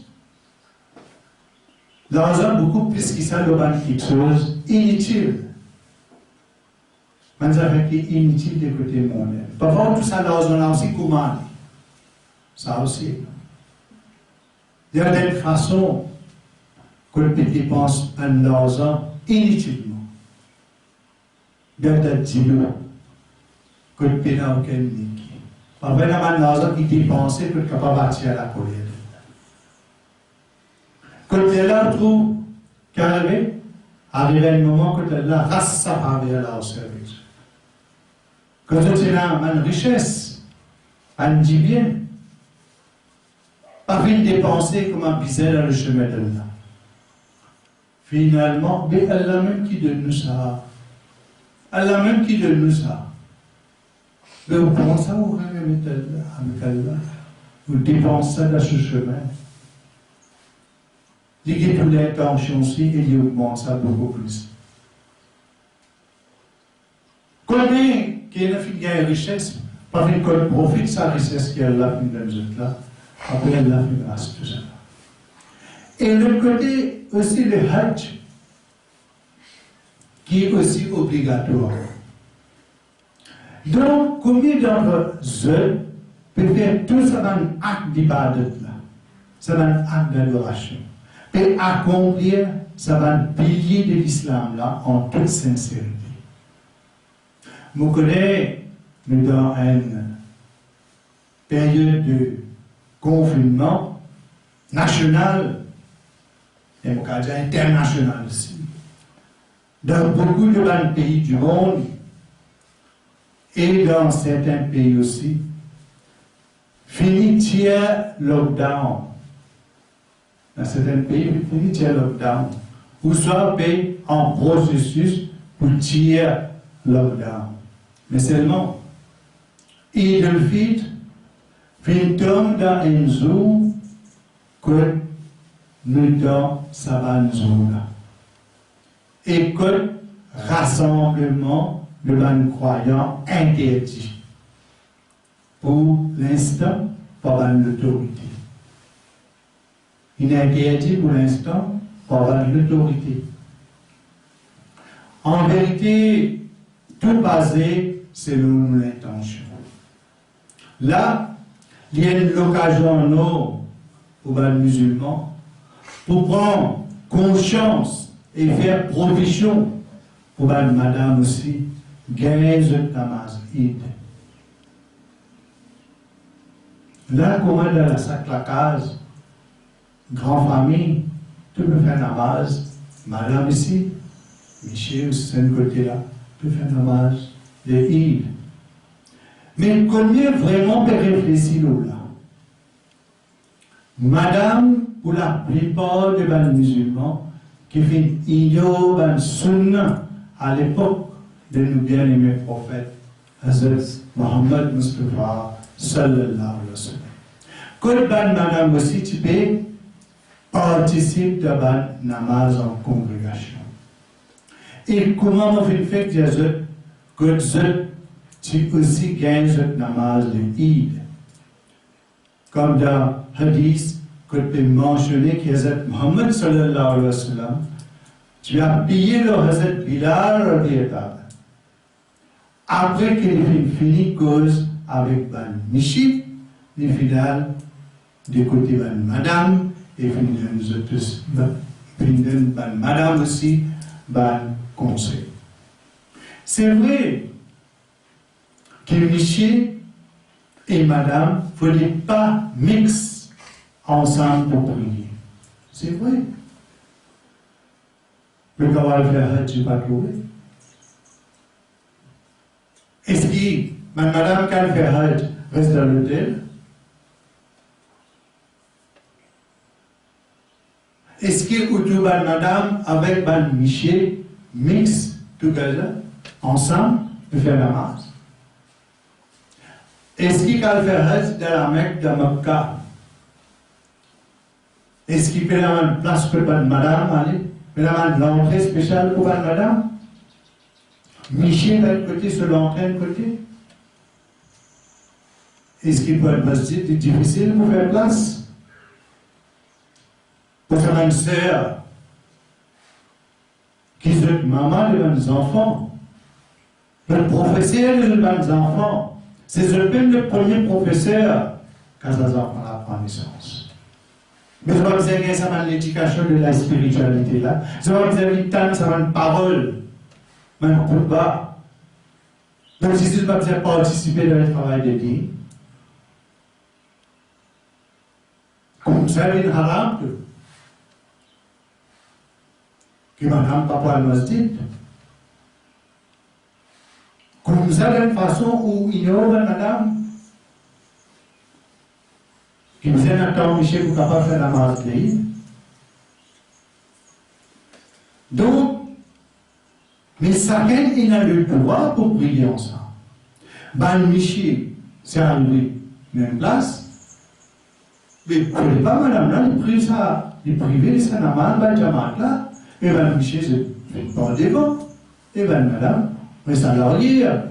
l'argent beaucoup plus que ça, le quelque chose inutile. Mais ça fait qu'il est inutile de côté mondial. Parfois, tout ça, l'argent là aussi, comment? Ça aussi. Il y a une façon que tu dépenses un argent inutilement. Il y a des dialogues que tu peux dans aucun niveau. Parfois, il y a un argent qui dépense que tu es capable d'attirer la colère. Quand tu es là, tu trouves qu'arrive un moment que tu es là, race ça arrive là au service. Quand tu es là, une richesse, un bien, pas de dépenser comme un bizarre dans le chemin de là. Finalement, c'est Allah même qui donne nous ça. Allah même qui donne nous ça. Mais vous pensez à vous remettre avec Allah. Vous dépensez ça dans ce chemin. Il y a toute l'intention aussi et il augmente ça beaucoup plus. Combien qui a fait une richesse, par une qu'on profite de sa richesse qui est là, une de nous là, après Allah fait grâce tout ça. Et le côté aussi le Hajj, qui est aussi obligatoire. Donc, combien d'entre eux peuvent faire tout ça dans un acte d'ibadat là, ça dans un acte d'adoration, et accomplir ça dans un pilier de l'islam là en toute sincérité. Vous connaissez, nous dans une période de confinement national, et international aussi. Dans beaucoup de pays du monde, et dans certains pays aussi, fini tiers lockdown. Dans certains pays, fini tiers lockdown. Ou soit pays en processus pour tiers lockdown. Mais seulement, il le fit, fin tombe dans un jour que nous dans sa zone. Et que rassemblement de ban croyants interdit. Pour l'instant, par l'autorité. Il est interdit pour l'instant par l'autorité. En vérité, tout basé selon l'intention. Là, il y a une occasion pour les musulmans pour prendre conscience et faire provision pour madame aussi, gagner le namaz id. Là, comment dans la sac la case, grande famille, tout peut faire namaz, madame ici, Michel, c'est un côté là, peut faire namaz de id. Mais combien vraiment peut réfléchir là? Madame, pour la plupart des musulmans, qui fait ignore la sunna à l'époque de nos bien-aimés prophètes, Hazrat Muhammad Mustafa sallallahu alayhi wa sallam. Quand madame aussi, tu peux participer de la namaz en congrégation. Et comment on fait que tu aussi gagnes le namaz de Eid? Comme dans Hadith, que tu peux mentionner qu'Hazrat Muhammad sallallahu alayhi wa sallam, Tu as payé le recette Bilal véritable. Après qu'il ait fini cause avec Ban Michi, les fidèles de côté Ban Madame, et Ban Madame aussi, Ban Conseil. C'est vrai que Michi et Madame ne faisaient pas mix ensemble pour prier. C'est vrai. Le Kawal Ferret, je n'ai pas trouvé. Est-ce que Madame Calferret reste dans l'hôtel? Est-ce que Outouban Madame avec Ban Miché mix together, ensemble, pour faire la masse? Est-ce que Calferret dans la Mecque de Mecca? Est-ce qu'il peut avoir une place pour Ban Madame aller? Il peut avoir l'entrée spéciale pour Ban Madame? Miché d'un côté, sur l'entrée d'un côté. Est-ce qu'il peut être difficile pour faire place? Pour faire une sœur qui est maman de mes enfants, le professeur de mes enfants, c'est le premier professeur quand les enfants apprennent naissance. Mais je vais vous dire que ça va l'éducation de la spiritualité là. Je vais vous dire que ça va une parole. Mais on ne peut pas. Donc, si tu ne peux pas participer dans le travail de Dieu, comme ça, il y a un haram que madame papa nous dit. Comme ça, il y a une façon où il y a madame qui nous a attend Michel pour capable faire la masse de Dieu. Donc, mais chacun il a le droit pour prier ensemble. Ban Michi, c'est arrivé à une place, mais il ne pas madame là, il prie ça, il privé, ça n'a mal, ben Jamat là, et Ban Michi, c'est pas devant, et ben madame, reste à l'arrière.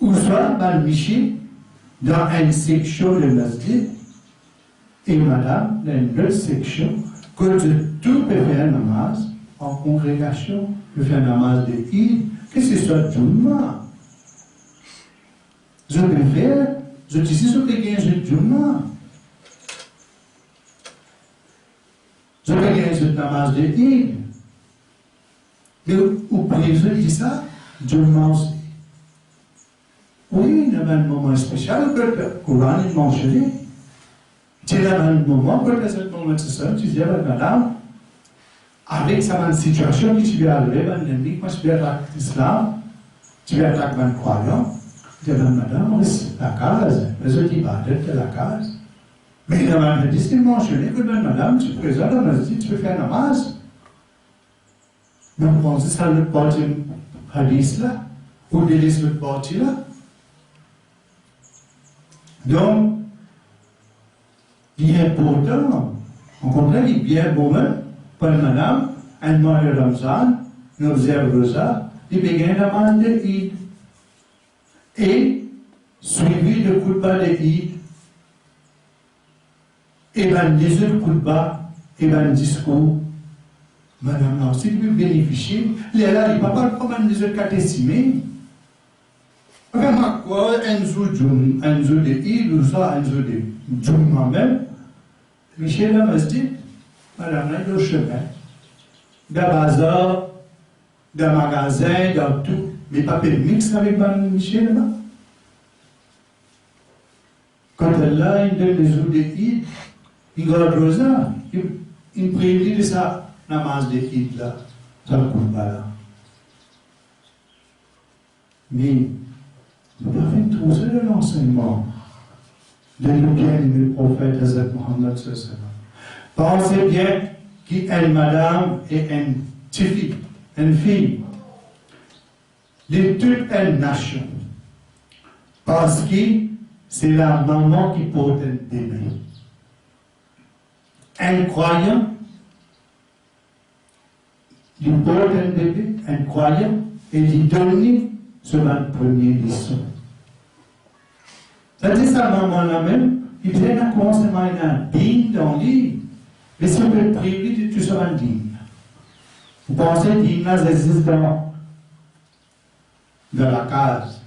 Ou soit Ban Michi, dans une section de masjid, et madame, dans une autre section, que tout peut faire une namaz en congrégation. Je fais un namaz de Eid, que ce soit Jumma. Je préfère, je dis si je peux gagner ce Jumma. Je peux gagner ce namaz de Eid. Mais au prévu, je dis ça, Jumma aussi. Oui, il y a un moment spécial, que le Coran est mentionné. Il y a un moment, que ce moment, tu dis, madame, avec sa situation qui tu vas arriver, moi je vais attaquer l'islam, tu vas attaquer mon croyant, tu dis, madame, la case, les autres ils partent de la case. Mais il a dit, c'est mentionné que madame, tu présentes la masjid, tu peux faire la namaz. Mais on pense que ça le porte hadith là, ou délice le porte là. Donc, il est important, en contraire, il est bien bon même. Pour madame, un mois de Ramzan, nous observons ça, il begin la demande de Eid. Et, suivi de khutbah de Eid, et ben, les autres khutbah, et ben, discours, madame, là aussi, peut bénéficier, là, il ne va pas comme un des autres catéchismes. Vraiment, quoi, un jour de Eid, ou ça, un jour de Jumma même, Michel a dit, madame, là, il y a le chemin. Dans le bazar, dans le magasin, dans tout. Mais pas de mix avec Mme Michel, là. Quand elle est là, il donne des jours d'Eid, il garde ça. Il prédit de ça, la masse d'Eid, là. Ça ne compte pas là. Mais, vous avez trouvé l'enseignement de le prophète Hazrat Muhammad sallallahu. Pensez bien qu'une madame et une fille de toute une nation. Parce que c'est la maman qui porte un bébé. Un croyant, il porte un bébé, un croyant, et il donne sur la première leçon. C'est-à-dire sa maman là-même, il vient à commencer à digne dans l'île. Mais si on peut prier, tu seras digne. Vous pensez qu'il y a des existants de la case.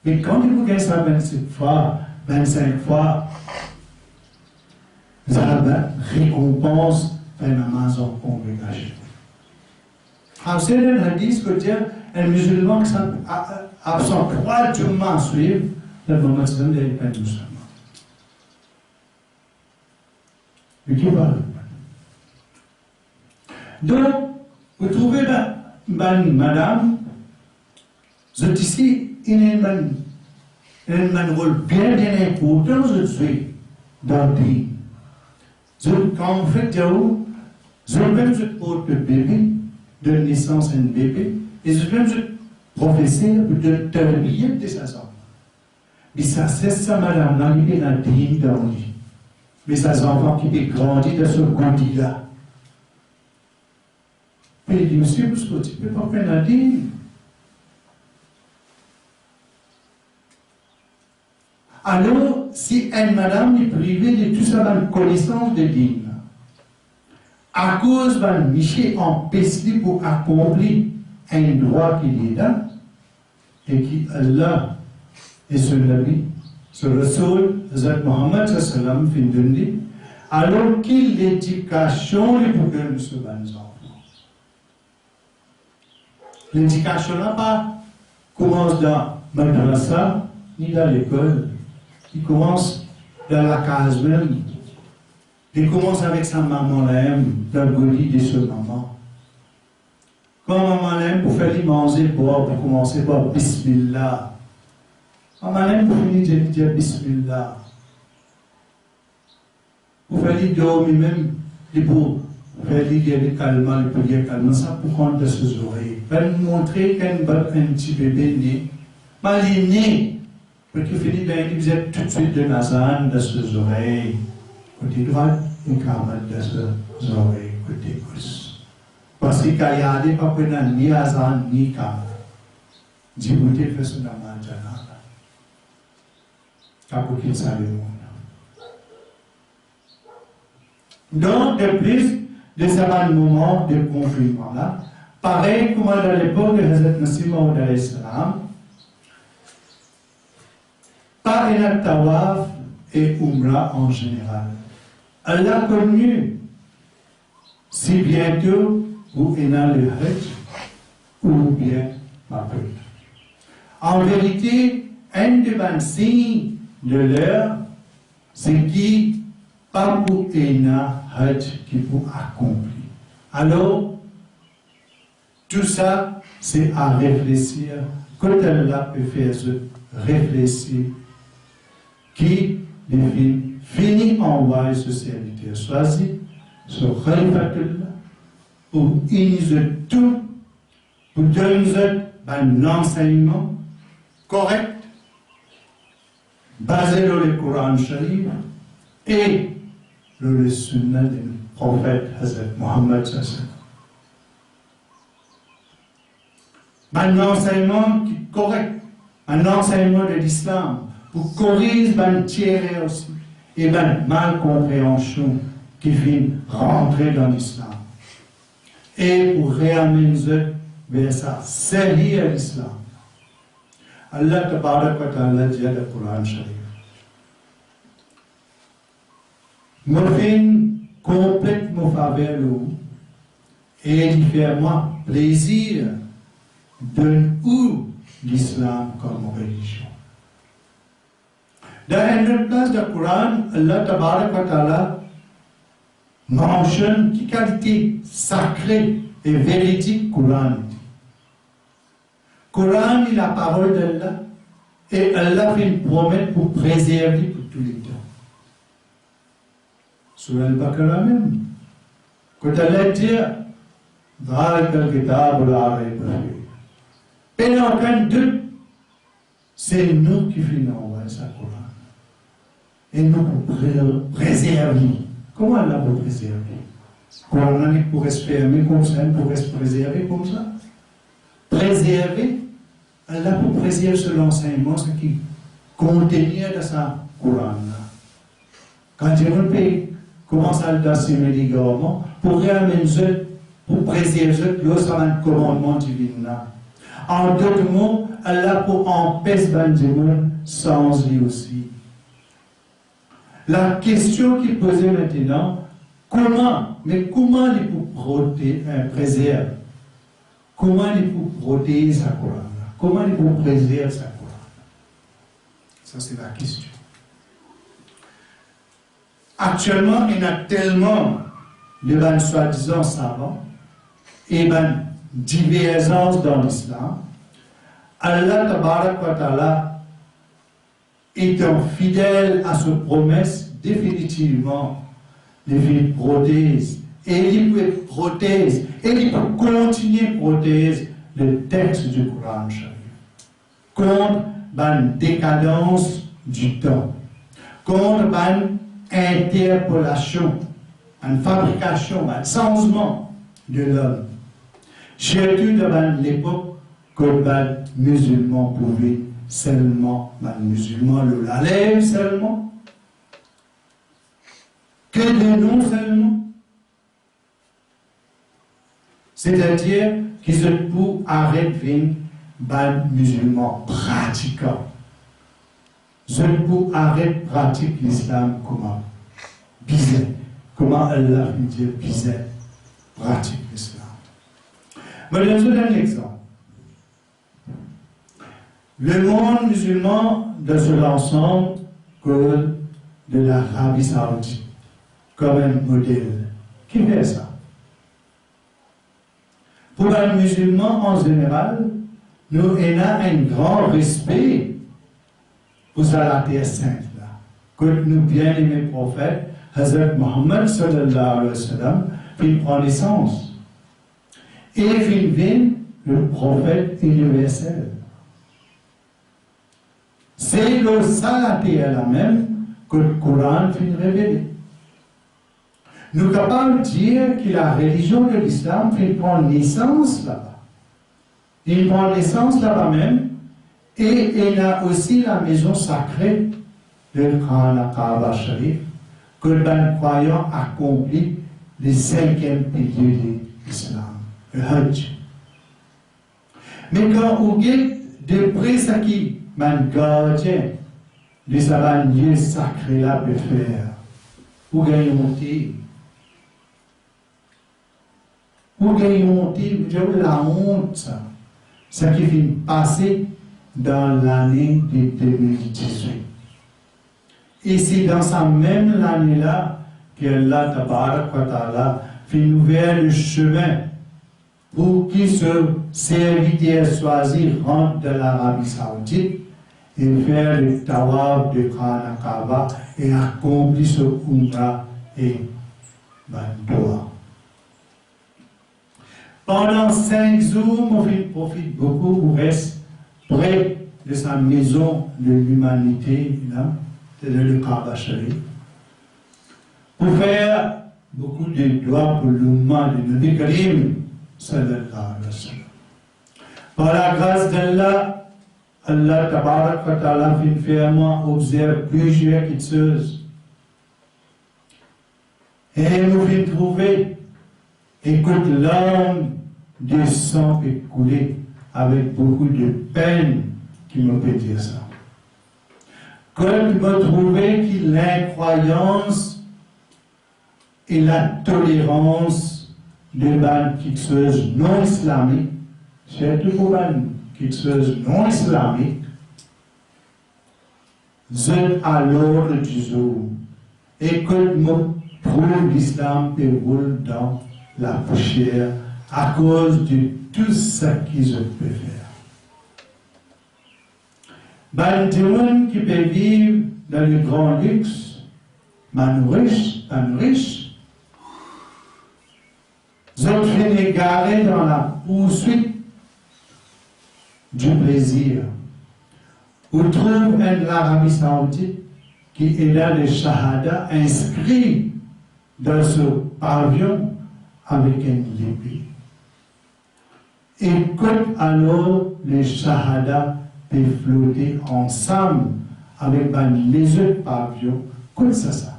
Mais quand il vous gagne ça 25 fois, vous avez récompense par une Amazon congrégation. Alors, c'est un hadith que dit un musulman qui absent 3 jummahs suivre, le Mohammed sallam n'est pas musulman. Mais qui parle? Donc, vous trouvez madame, vous êtes ici, il a un rôle bien important, je suis dans le pays. Quand vous faites Yahoo, vous porte le bébé, de naissance un bébé, et vous professeur de terminer de sa enfants. Mais ça, c'est ça, madame, il est digne dans lui. Mais ces enfants qui ont grandi dans ce gondi-là. Mais il dit, monsieur, parce que tu ne peux pas faire la digne. Alors, si une madame est privée de tout ça dans la connaissance de digne, à cause d'un Miché empêché pour accomplir un droit qu'il est là, et qui Allah et son Nabi, son Rasoul, Hazrat Muhammad sallam fin donné, alors qu'il l'éducation est pour donner ce bon enfant. L'éducation n'a pas commence dans la madrasa, ni dans l'école. Il commence dans la case même. Il commence avec sa maman l'aime, dans le goût de sa maman. Quand maman l'aime, pour faire manger, pour commencer par Bismillah. Maman l'aime pour finir de dire Bismillah. Pour faire dormir même, pour faire dire calmement, pour dire calmement, ça pour compter ses oreilles. Pour montrer qu'un petit bébé né, mal il est né. Parce qu'il finit bien, il faisait tout de suite de Nazan dans ses oreilles. Côté droit, une camarade dans ses oreilles, côté gauche. Parce qu'il y a des papiers ni Azan ni Kam. Djibouti fait son amal janala. Car pour qu'il sache le monde. Donc, de plus de ce moment de confinement-là, pareil comme dans l'époque de Hazrat Masih Maud alayhi salam, pas un tawaf et umrah en général. Elle a connu si bientôt ou ena le hajj ou bien après. En vérité, un des signes de l'heure, c'est qui pas pour ena hajj qui pour accomplir. Alors, tout ça, c'est à réfléchir. Quand Allah peut faire se réfléchir, qui finit envoyer ce serviteur choisi, ce Khalifatullah, pour initier tout, pour donner un enseignement correct, basé sur le Coran Sharif et le Sunnah du prophète Hazrat Muhammad sallallahu. Un enseignement qui est correct, un enseignement de l'islam, pour corriger un tiers aussi, et une mal compréhension qui vient rentrer dans l'islam. Et pour réamener vers ça, servir à l'islam. Allah tabarak wa ta'ala dit dans le Coran Sharif. Me fait complètement faveur et il fait moi plaisir de où l'islam comme religion. Dans une place du Coran, Allah tabarak wa ta'ala mentionne qui qualité sacrée et véridique Coran. Coran est la parole d'Allah et Allah fait une promesse pour préserver pour tous les temps. Sur Al-Baqarah même, quand Allah dit ذَلِكَ الْكِتَابُ لَا رَيْبَ فِيهِ. Et aucun doute, c'est nous qui faisons envoyer ce Coran. Et nous pour préserver. Comment Allah peut préserver? Coran il pourrait se fermer comme ça, il pourrait se préserver comme ça. Préserver, Allah peut préserver ce l'enseignement, ce qui contenait dans sa Coran. Quand il y a un pays, commence à l'assumer légalement pour réamener, pour préserver le commandement divin. En d'autres mots, Allah pour empêcher Benjamin sans lui aussi. La question qui est posée maintenant, comment il peut préserver? Comment il peut protéger sa Coran? Comment il peut préserver sa Coran? Ça, c'est la question. Actuellement, il y a tellement de soi-disant savants et divergences dans l'islam. Allah Tabarak wa Ta'ala étant fidèle à ses promesses, définitivement, il protège. Et il peut protéger, et il peut continuer à protéger le texte du Coran Sharif contre la décadence du temps, contre la interpolation, la fabrication, le changement de l'homme. Surtout dans l'époque que les musulmans pouvaient seulement, les musulmans la lèvent seulement, que le nom seulement. C'est-à-dire qu'ils peuvent arrêter les musulmans pratiquants. Je peux arrêter de pratiquer l'islam comment bizarre. Comment Allah dit bizarre pratique l'islam. Mais je vous donne un exemple. Le monde musulman de ce l'ensemble que de l'Arabie Saoudite comme un modèle. Qui fait ça? Pour les musulmans en général, nous avons un grand respect pour la terre sainte, là. Que nous bien-aimés prophètes, Hazrat Muhammad sallallahu alayhi wa sallam, il prend naissance. Et il vient le prophète universel. C'est le salaté à la même que le Coran finit révélé. Nous sommes capables de dire que la religion de l'islam prend naissance là-bas. Il prend naissance là-bas même, et il a aussi la maison sacrée de Kaaba Sharif, que les croyants accomplissent le 5e pilier de l'islam, le Hajj. Mais quand vous êtes de près ce qui est gardien de ce lieu sacré là peut faire, vous gagnez monter. Vous gagnez monter, vous avez la honte, ça. Ce qui vient passer dans l'année de 2018. Et c'est dans cette même année-là que Allah Tabarak wa Ta'ala fait ouvrir le chemin pour qui ce serviteur choisi rentre de l'Arabie Saoudite et faire le tawaf de Kaaba et accomplir ce Umrah et Bandoa. Pendant 5 jours, mon fils profite beaucoup, ou reste près de sa maison de l'humanité, c'est le Kaaba Sharif, pour faire beaucoup de doigts pour l'umma de Nabi Karim, sallallahu alayhi wa sallam. Par la grâce d'Allah, Allah Tabarak wa Ta'ala fièrement observe plusieurs choses. Et nous fait trouver, écoute, l'âme de sang écoulé avec beaucoup de peine qui me peut dire ça. Quand je me trouvais que l'incroyance et la tolérance de quelque chose non islamique, surtout pour quelque chose non islamique, je à l'ordre du jour. Et que me trouve l'islam déroule dans la poussière à cause de tout ce que je peux faire. Ben, des gens qui peuvent vivre dans le grand luxe, man riche, je finis égaré dans la poursuite du plaisir. On trouve l'Arabie Saoudite qui est là le shahada inscrit dans ce pavillon avec un épée. Et quand alors les shahada peuvent flotter ensemble avec les autres pavillons, comme ça.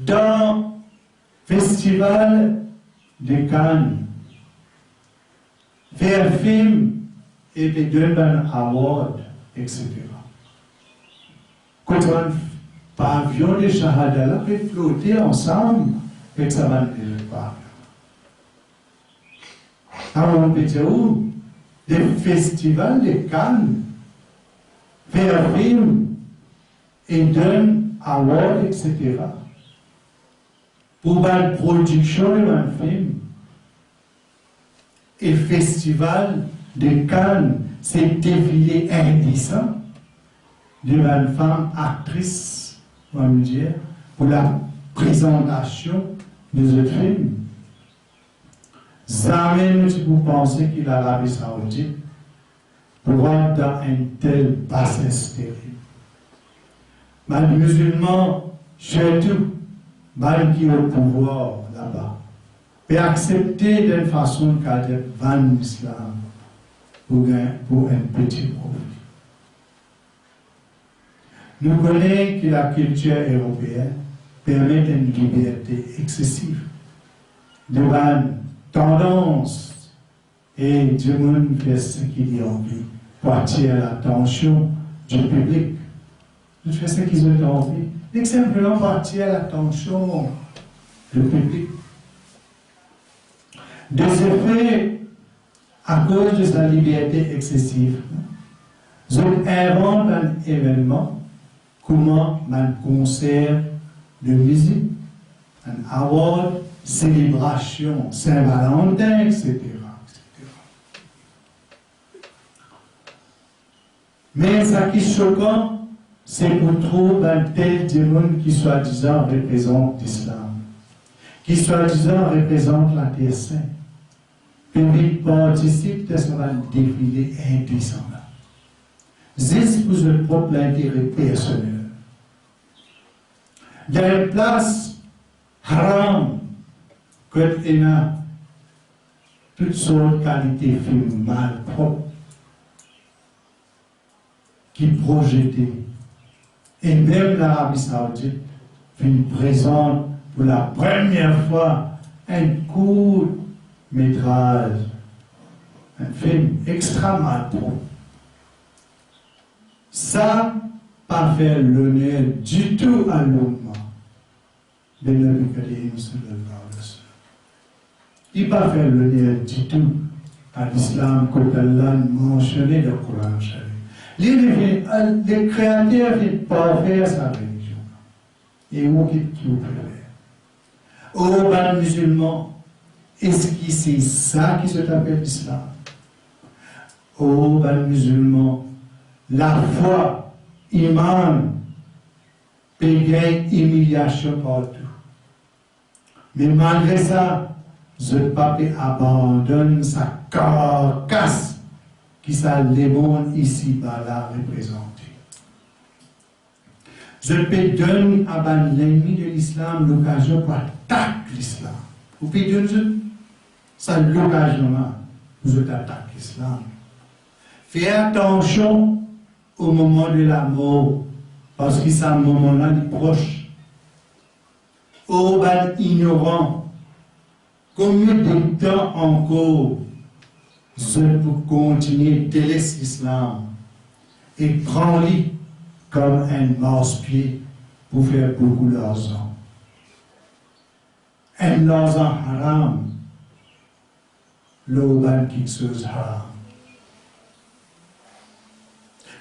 dans le Festival de Cannes, faire film et puis donner un award, etc. Quand on pavillon de Shahada là, peut flotter ensemble avec sa bande de part. Alors on peut dire où des festivals de Cannes, faire film et donner award, etc. Pour la production d'un film. Et festival de Cannes, c'est défilé indécent d'une femme actrice, on va me dire, pour la présentation de ce film. Jamais si vous pensez qu'il a l'Arabie Saoudite pour être dans un tel bassesse terrible. Mais les musulmans, surtout, mal qui ont le pouvoir là-bas, et accepter d'une façon qu'elle vend l'islam pour un petit profit. Nous connaissons que la culture européenne permet une liberté excessive devant tendance et du monde fait ce qu'il a envie pour attirer l'attention du public. Ils font ce qu'ils ont envie, et simplement pour attirer l'attention du public. De ce fait, à cause de sa liberté excessive, je invente un événement, comment un concert de musique, un award, célébration, Saint-Valentin, etc. Mais ce qui est choquant, c'est qu'on trouve un tel démon qui soi-disant représente l'islam, qui soi-disant représente la terre sainte. Public participe de ce défilé indécent. Juste pour son propre intérêt personnel. Il y a une place haram que il y a toutes sortes de qualités films mal propres qui projetées. Et même l'Arabie Saoudite présente pour la première fois un court métrage, un film extra mal propre. Ça, pas faire l'honneur du tout à l'Ummah de Nabi Karim sallallahu alayhi wa sallam. Il pas faire l'honneur du tout à l'islam que Allah mentionné dans le Coran Sharif. Les créateurs ne peuvent pas faire sa religion. Et où qui tout peut faire. Aux bons musulmans, est-ce que c'est ça qui se appelle l'islam? Aux bons musulmans, la foi, iman, paye humiliation partout. Mais malgré ça, ce pape abandonne sa carcasse qui ça démon ici par là représenté. Je peux donner à l'ennemi de l'islam l'occasion pour attaquer l'islam. Vous pouvez donner ça l'occasion pour attaquer l'islam. Faites attention au moment de la mort, parce que c'est un moment-là est proche. Aux ban ignorants, combien de temps encore je peux continuer de laisser l'islam et prendre-le comme un marche-pied pour faire beaucoup d'argent. Un argent haram, l'auban quelque chose haram.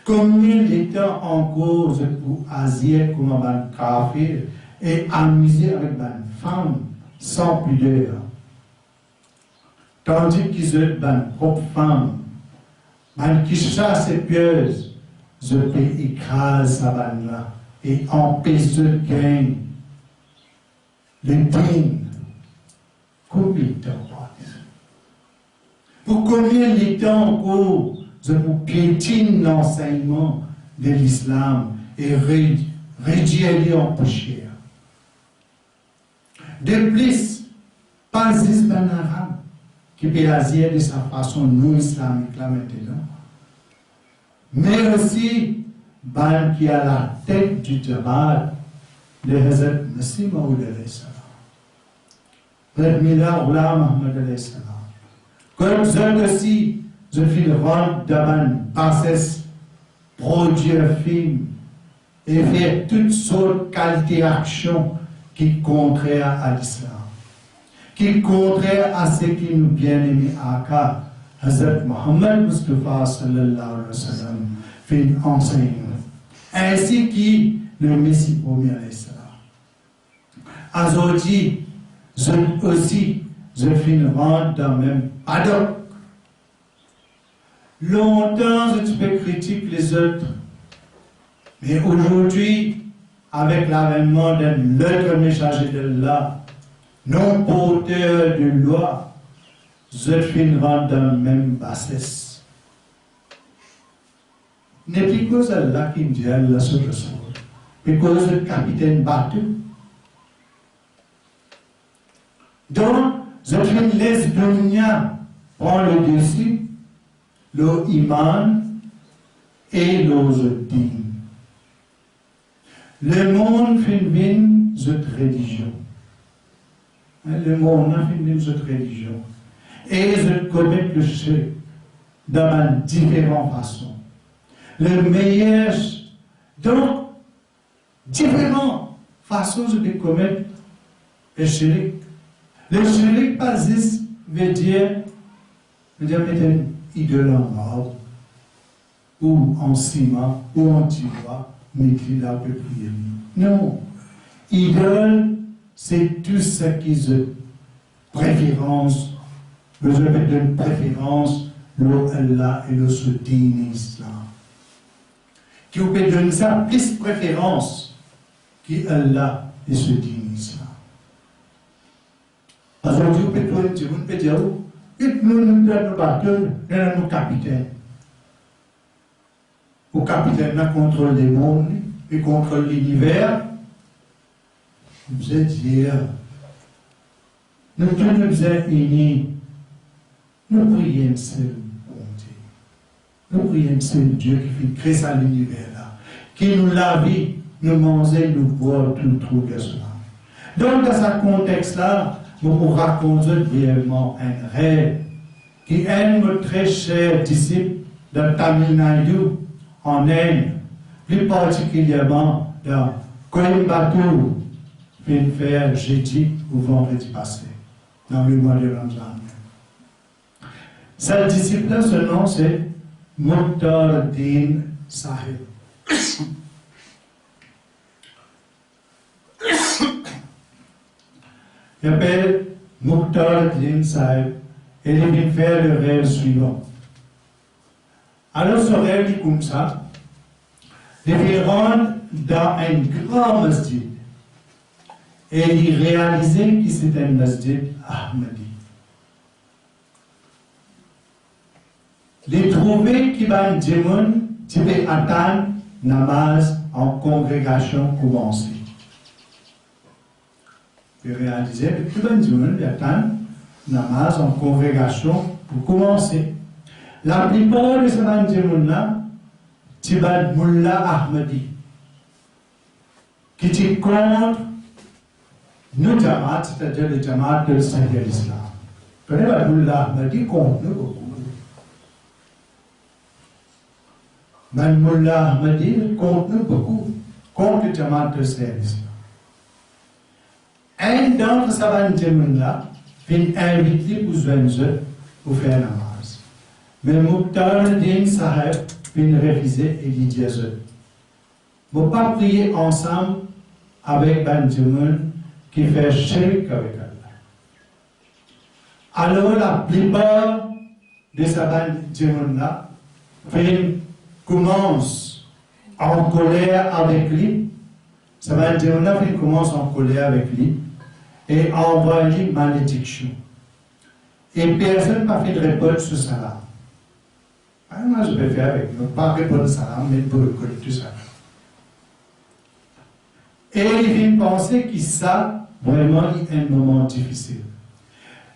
Combien de temps encore je peux agir comme un kafir et amuser avec une femme sans pudeur? Tandis que je suis une propre femme, même qui chasse et pieuse, je peux écraser sa bande-là et empêcher de gagner le digne. Combien de temps? Pour combien de temps encore je vous piétine l'enseignement de l'islam et réduire en poussière? De plus, pas juste un arabe qui peut agir de sa façon non islamique là maintenant, mais aussi ban qui a la tête du terrain de Hazrat Masih Maud alayhi salam. Mila Ghulam Ahmad alayhi salam. Comme ça aussi, je fais le rang d'aman, passes, produire film et faire toutes sortes de qualités d'actions qui sont contraires à l'islam, qui sont contraires à ce qui nous bien-aimé Aka, Hazrat Muhammad Mustafa sallallahu alayhi wa sallam, fait enseigner, ainsi que le Messie premier alayhi salam. Aujourd'hui, je fais une rente dans le même paddock. Longtemps, je peux critiquer les autres. Mais aujourd'hui, avec l'avènement d'un autre messager d'Allah, non porteur de loi, je fais une rente dans la même bassesse. N'est plus cause Allah qui me dit Allah sur le sol, mais cause le capitaine battu. Donc, je laisse dunya prendre le dessus, le iman et le din. Le monde fait une religion. Le monde a fait une religion. Et je commets le shirk dans différentes façons. Le meilleur, donc, différentes façons de commettre le shirk. Le shirk basis veut dire mettre une idole en marbre, ou en ciment, ou en tiroir, mais qu'il a pu prier. Non. Idole, c'est tout ce qui est préférence, besoin de préférence, le Allah et le soutien islam. Qui vous peut donner ça plus préférence que Allah et ce din islam. Aujourd'hui, vous pouvez dire, nous sommes capitaines. Le capitaine contrôle les mondes et contrôle l'univers. Vous êtes dire, nous tous nous sommes unis. Nous prions seul bonté. Nous prions seul Dieu qui fait créer ça l'univers là, qui nous l'a vie, nous manger, nous boire, tout trouver cela. Donc dans ce contexte-là, nous vous racontons brièvement un rêve qui est notre très cher disciple de Tamil Nadu en Inde, plus particulièrement dans Coimbatore, fait faire jeudi ou vendredi passé, dans le mois de Ramadan. Cette discipline, ce nom, c'est Mukhtar Din Sahib. Il appelle Mukhtar Din Sahib et il vient faire le rêve suivant. Alors, ce rêve dit comme ça, il rentre dans un grand masjid et il réalisait que c'était un masjid Ahmadi. Il trouvait qu'il va attendre namaz en congrégation commencée. Il réalisait qu'il va attendre namaz en congrégation pour commencer. La plupart de ces bandimons-là, Tibad Mullah Ahmadi, qui est contre nous Jamaat, c'est-à-dire le Jamaat de l'Islam. Tibad Mullah Ahmadi contre nous beaucoup. Mais Mullah Ahmadi contre nous beaucoup, contre le Jamaat de l'Islam. Un d'entre ces bandimons-là vient inviter pour Zwenze pour faire namaz. Mais Mukhtar Din Sahib vient refuser et dit Jésus. Vous ne pas prier ensemble avec Benjamin qui fait shirk avec Allah. Alors la plupart de ces Benjamin-là commencent en colère avec lui. Ces Benjamin-là commencent en colère avec lui et envoient lui malédiction. Et personne n'a fait de réponse sur ça. Alors, moi, je vais faire avec nous, pas répondre salam, mais pour reconnaître tout ça. Et il vient penser que ça, vraiment, est un moment difficile.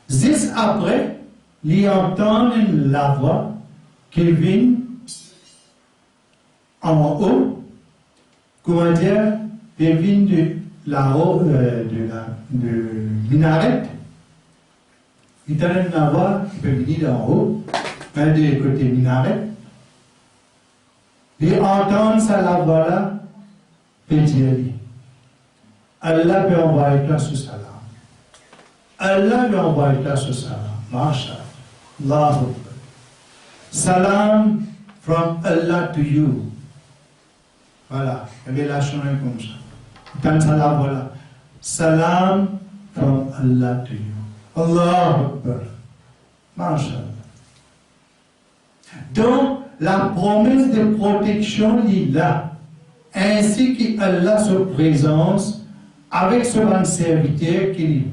Juste après, il entend la voix qui vient en haut, comment dire, il vient là-haut de minaret. Il y a une voix qui peut venir d'en haut, un des côtés minaret. Et entendre ça, la voix là, et dire Allah peut envoyer toi sur salam. Allah peut envoyer toi sur salam. Masha Allah. Salam from Allah to you. Voilà, révélation est comme ça. Dans salam, voilà. Salam from Allah to you. Allah Akbar. Mashallah. Donc, la promesse de protection est là, ainsi qu'Allah se présence avec ce bon serviteur qui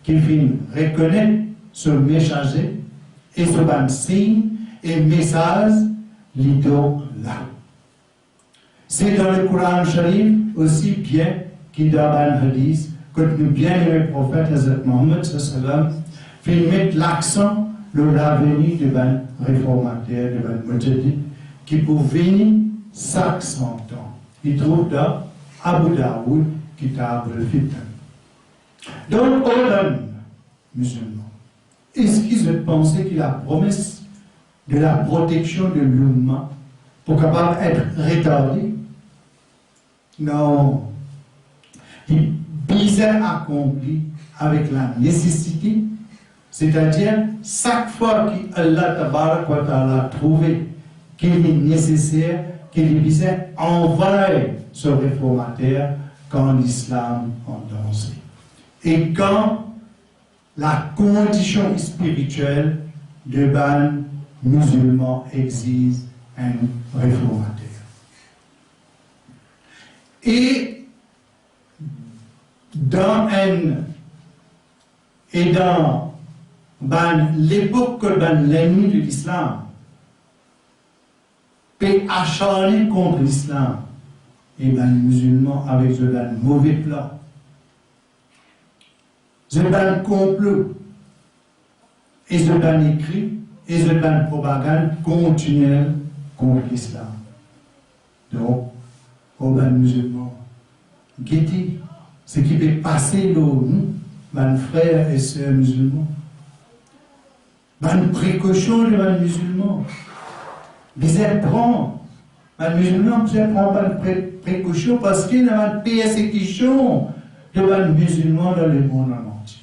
reconnaît ce messager et ce bon signe et message, il donc là. C'est dans le Coran Sharif aussi bien qu'il dans un hadith que le bien-aimé prophète Hazrat Mohammed fait mettre l'accent sur l'avenir de ban réformateur, de ban mujahid, qui peut venir chaque 100 ans. Il trouve dans Abu Daoud, Kitab al-Fitan. Donc, aux musulmans, est-ce qu'ils ont pensé que la promesse de la protection de l'humain pour capable être retardée? Non. Il bizarre accompli avec la nécessité, c'est-à-dire chaque fois qu'Allah Tabarak wa Ta'ala a trouvé qu'il est nécessaire, qu'il est bizarre, envoie ce réformateur quand l'islam en danger. Et quand la condition spirituelle de ban musulman exige un réformateur. Et dans l'époque que l'ennemi de l'islam peut acharner contre l'islam, et les musulmans avec ce mauvais plan, ce complot, et ce écrit, et ce propagande continuelle contre l'islam. Donc, aux musulmans, guettez ce qui peut passer nous, mes frères et sœurs musulmans. Une précaution de les musulmans. Vous êtes prendre. Les musulmans, vous êtes prendre une précaution parce qu'il y a une persécution de les musulmans dans le monde entier.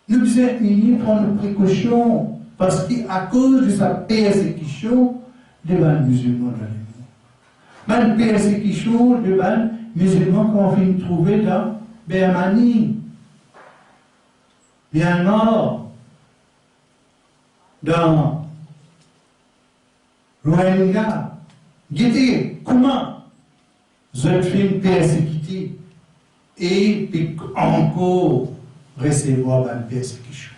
Nous vous êtes unis prendre une précaution parce qu'à cause de sa persécution de les musulmans dans le monde. Une persécution de les musulmans qu'on vient de trouver dans Birmanie, Myanmar, dans Rohingya. Guettez, comment vous êtes fait persécuter et puis encore recevoir une persécution.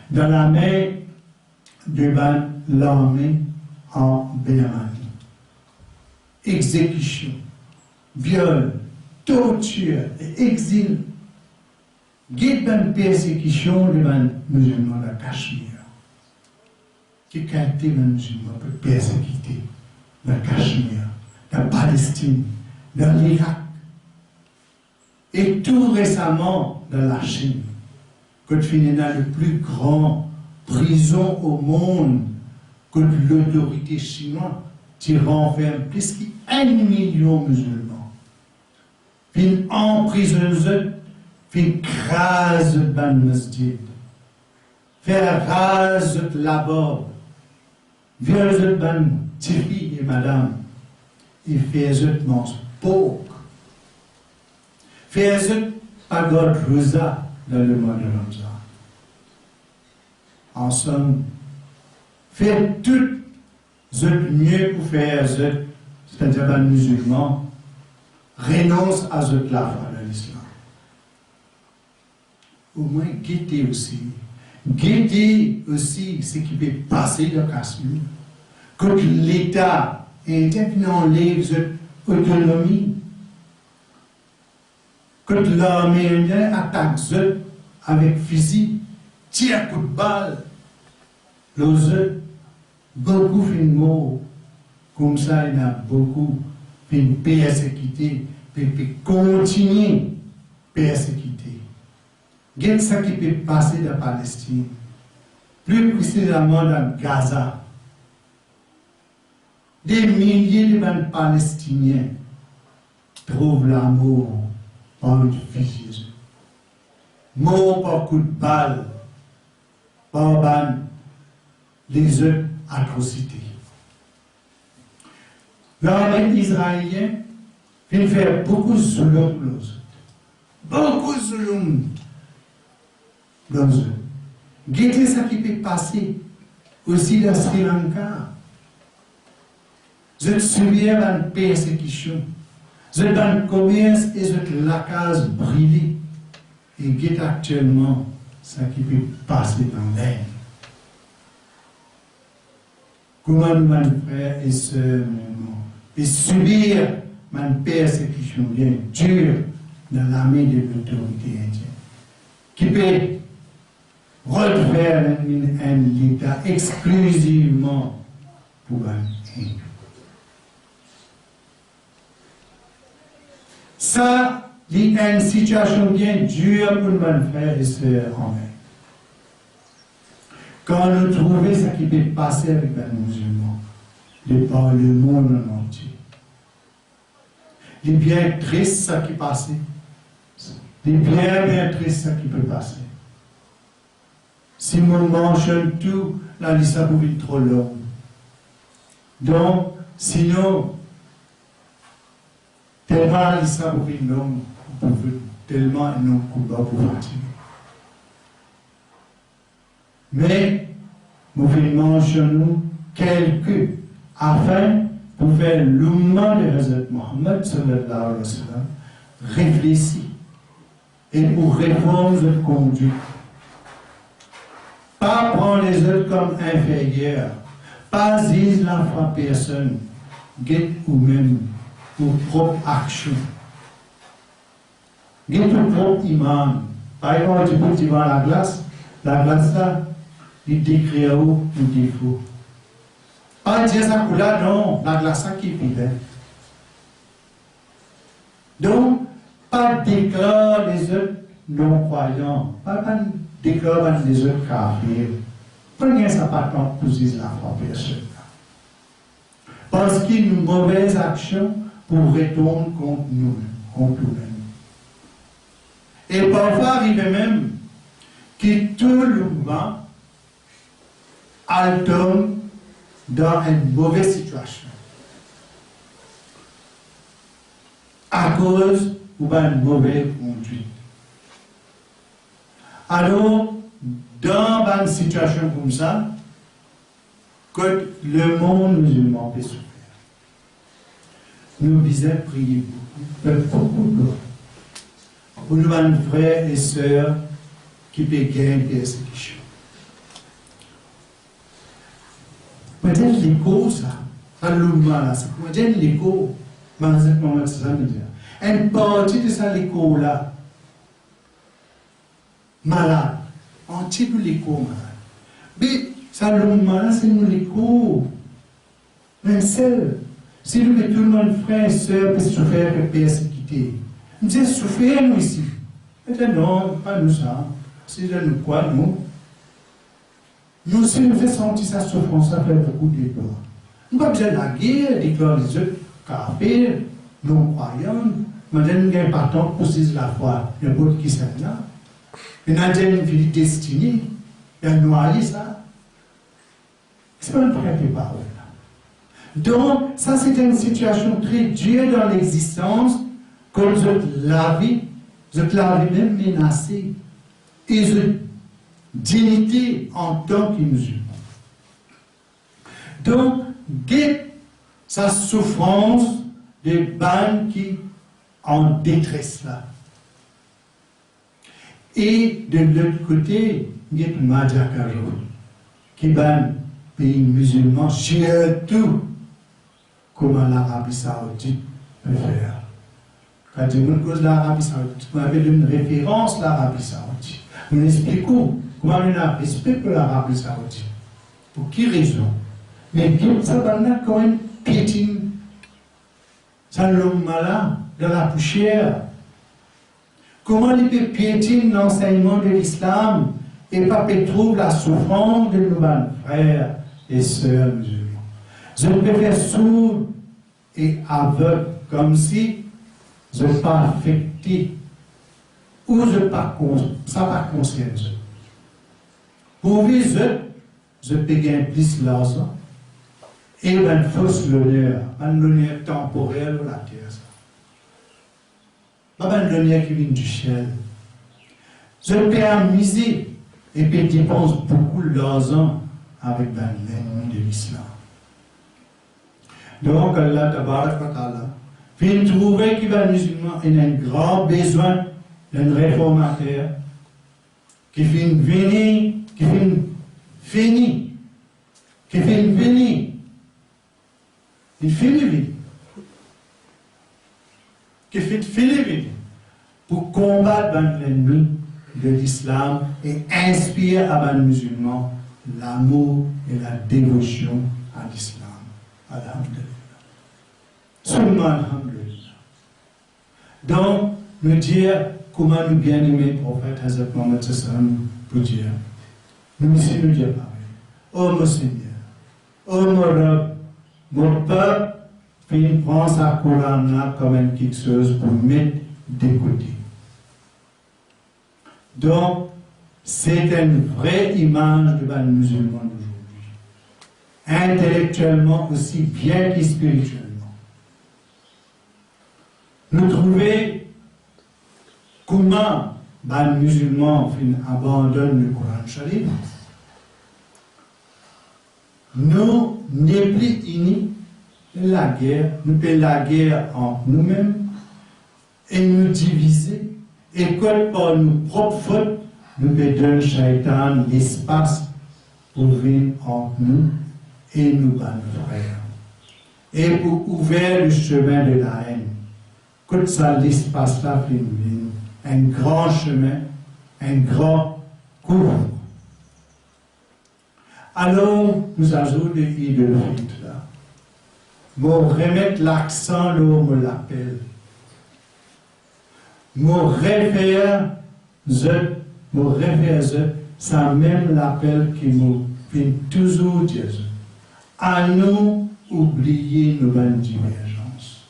Dans la main de l'armée en Birmanie. Exécution, viol, torture et exil. Guide une persécution de les musulmans de Cachemire. Qui qualité les musulmans pour persécuter le Cachemire, la Palestine, dans l'Irak. Et tout récemment dans la Chine, que finit dans le plus grand prison au monde que l'autorité chinoise qui renferme plus qu'1 million de musulmans. Puis emprisonne, puis crase ban masjid, faire rase là-bas, viole ban tifi et madame, et fait mange pauvre. Fait pagode rosa dans le mois de Ramzan. En somme, fait tout mieux pour faire c'est-à-dire les musulmans, renonce à la foi de l'islam. Au moins, guettez aussi. Guettez aussi ce qui peut passer dans le Cachemire. Que l'État enlève cette autonomie. Que l'armée attaque avec fusil, tire coup de balle. Les beaucoup fin mort. Comme ça, il y a beaucoup fin persécuté puis continuer à persécuter. Qu'est-ce ça qui peut passer dans la Palestine? Plus précisément dans Gaza. Des milliers de Palestiniens trouvent l'amour par le Fils Jésus. Mort par coup de balle, par les autres atrocités. L'armée israélienne vient faire beaucoup de zulum pour les autres. Beaucoup de zulum dans eux. Qu'est-ce ça qui peut passer aussi dans Sri Lanka? Je subis une persécution. Je un commerce et je la case brûlée. Et qu'est actuellement ça qui peut passer dans l'air. Comment mon frère et sœur, et subir une persécution bien dure dans l'armée de l'autorité indienne, qui peut refaire un État exclusivement pour un hindou. Ça, c'est une situation bien dure pour nos frères et sœurs en mer. Quand nous trouvons ce qui peut passer avec les musulmans, de par le monde entier, il est bien triste ce qui passe. Il est bien triste ce qui peut passer. Si nous mentionne tout, la liste peut être trop longue. Donc, sinon, tellement la liste peut être longue, tellement un long combat pour fatiguer. Mais, nous voulons mentionner quelques afin pour faire l'umma de Hazrat Muhammad sallallahu alayhi wa sallam réfléchir et pour répondre notre conduite. Pas prendre les autres comme inférieurs, pas dire la foi personne, guette ou même pour propre action. Guette pour propre imam. Par exemple, tu peux devant la glace là, il décrit où un défaut. Pas dire ça pour là, non, la glace qui pile. Donc, pas déclarer les autres non-croyants, pas déclarer les autres kafirs. Prenez ça pas tant pour dire la foi personne. Parce qu'il y a une mauvaise action pour retourner contre nous-mêmes. Et parfois, arrive même que tout le monde tombe dans une mauvaise situation. À cause d'une mauvaise conduite. Alors, dans une situation comme ça, que le monde musulman peut souffrir. Nous disons prier beaucoup pour nos frères et sœurs qui peuvent gagner persécution. Peut-être l'écho, ça peut-être l'écho, une partie de ça, l'écho là, malade, entier de l'écho malade. Mais ça, c'est nous l'écho, même seul. Si nous mettons nos frères et sœurs pour souffrir de persécuter, nous disons souffrir nous ici. Peut-être non, pas nous ça. C'est de nous quoi, nous? Nous, si nous faisons sentir sa souffrance, ça fait beaucoup d'efforts. Nous n'avons pas besoin de la guerre, déclarer les autres kafirs, non-croyants. Maintenant, nous n'avons pas tant pour saisir la foi, le vote qui s'est là. Nous avons une vie destinée, et nous noyer ça. C'est pas une vraie parole. Donc, ça, c'est une situation très dure dans l'existence, comme la vie même menacée. Et dignité en tant que musulman. Donc, guette sa souffrance des bannes qui en détresse là. Et de l'autre côté, guette Madjakaro, qui banne pays musulman, surtout comme l'Arabie Saoudite peut faire. Quand on cause l'Arabie Saoudite, on avait une référence l'Arabie Saoudite. Nous expliquons comment on a respect pour l'Arabie Saoudite. Pour quelle raison? Mais bien, ça va quand même piétine. Ça l'homme malin, de la poussière? Comment il peut piétiner l'enseignement de l'islam et pas trouver la souffrance de nos frères et sœurs musulmans? Je peux faire sourd et aveugle comme si je n'étais pas affecté ou ça pas concerne. Pour vivre, je peux gagner plus l'argent et une fausse l'honneur, temporel de la terre. Pas une l'honneur qui vient du ciel. Je peux amuser et puis dépenser beaucoup d'argent avec l'ennemi de l'islam. Donc, Allah Tabarak wa Ta'ala vient trouver que les musulmans ont un grand besoin d'un réformateur qui vient venir, qui vient finir, qui vient venir. Il finit vite. Qui fait finir vite pour combattre l'ennemi de l'islam et inspirer à les musulmans l'amour et la dévotion à l'islam. Alhamdulillah. Seulement alhamdulillah. Donc, nous dire comment nous bien-aimer prophète Hazrat Mohammed sallam pour dire. Nous ici nous dire pareil. Oh mon Seigneur, oh mon Rab, mon peuple prend sa Coran comme quelque chose pour mettre de côté. Donc, c'est une vraie image de les musulmans d'aujourd'hui. Intellectuellement aussi bien que spirituellement. Nous trouvons comment les musulmans abandonnent le Coran Sharif. Nous n'est plus unis la guerre, nous faisons la guerre entre nous-mêmes et nous diviser. Et quand par nos propres fautes, nous donner Shaitan l'espace pour venir entre nous et nous battre frères. Et pour ouvrir le chemin de la haine. Quand ça l'espace-là fait un grand chemin, un grand cours. Alors, nous ajoutons l'idée là. Pour remettre l'accent là où on l'appelle. Mon réfère, ça même l'appel qui nous fait toujours dire. À nous oublier nos divergences.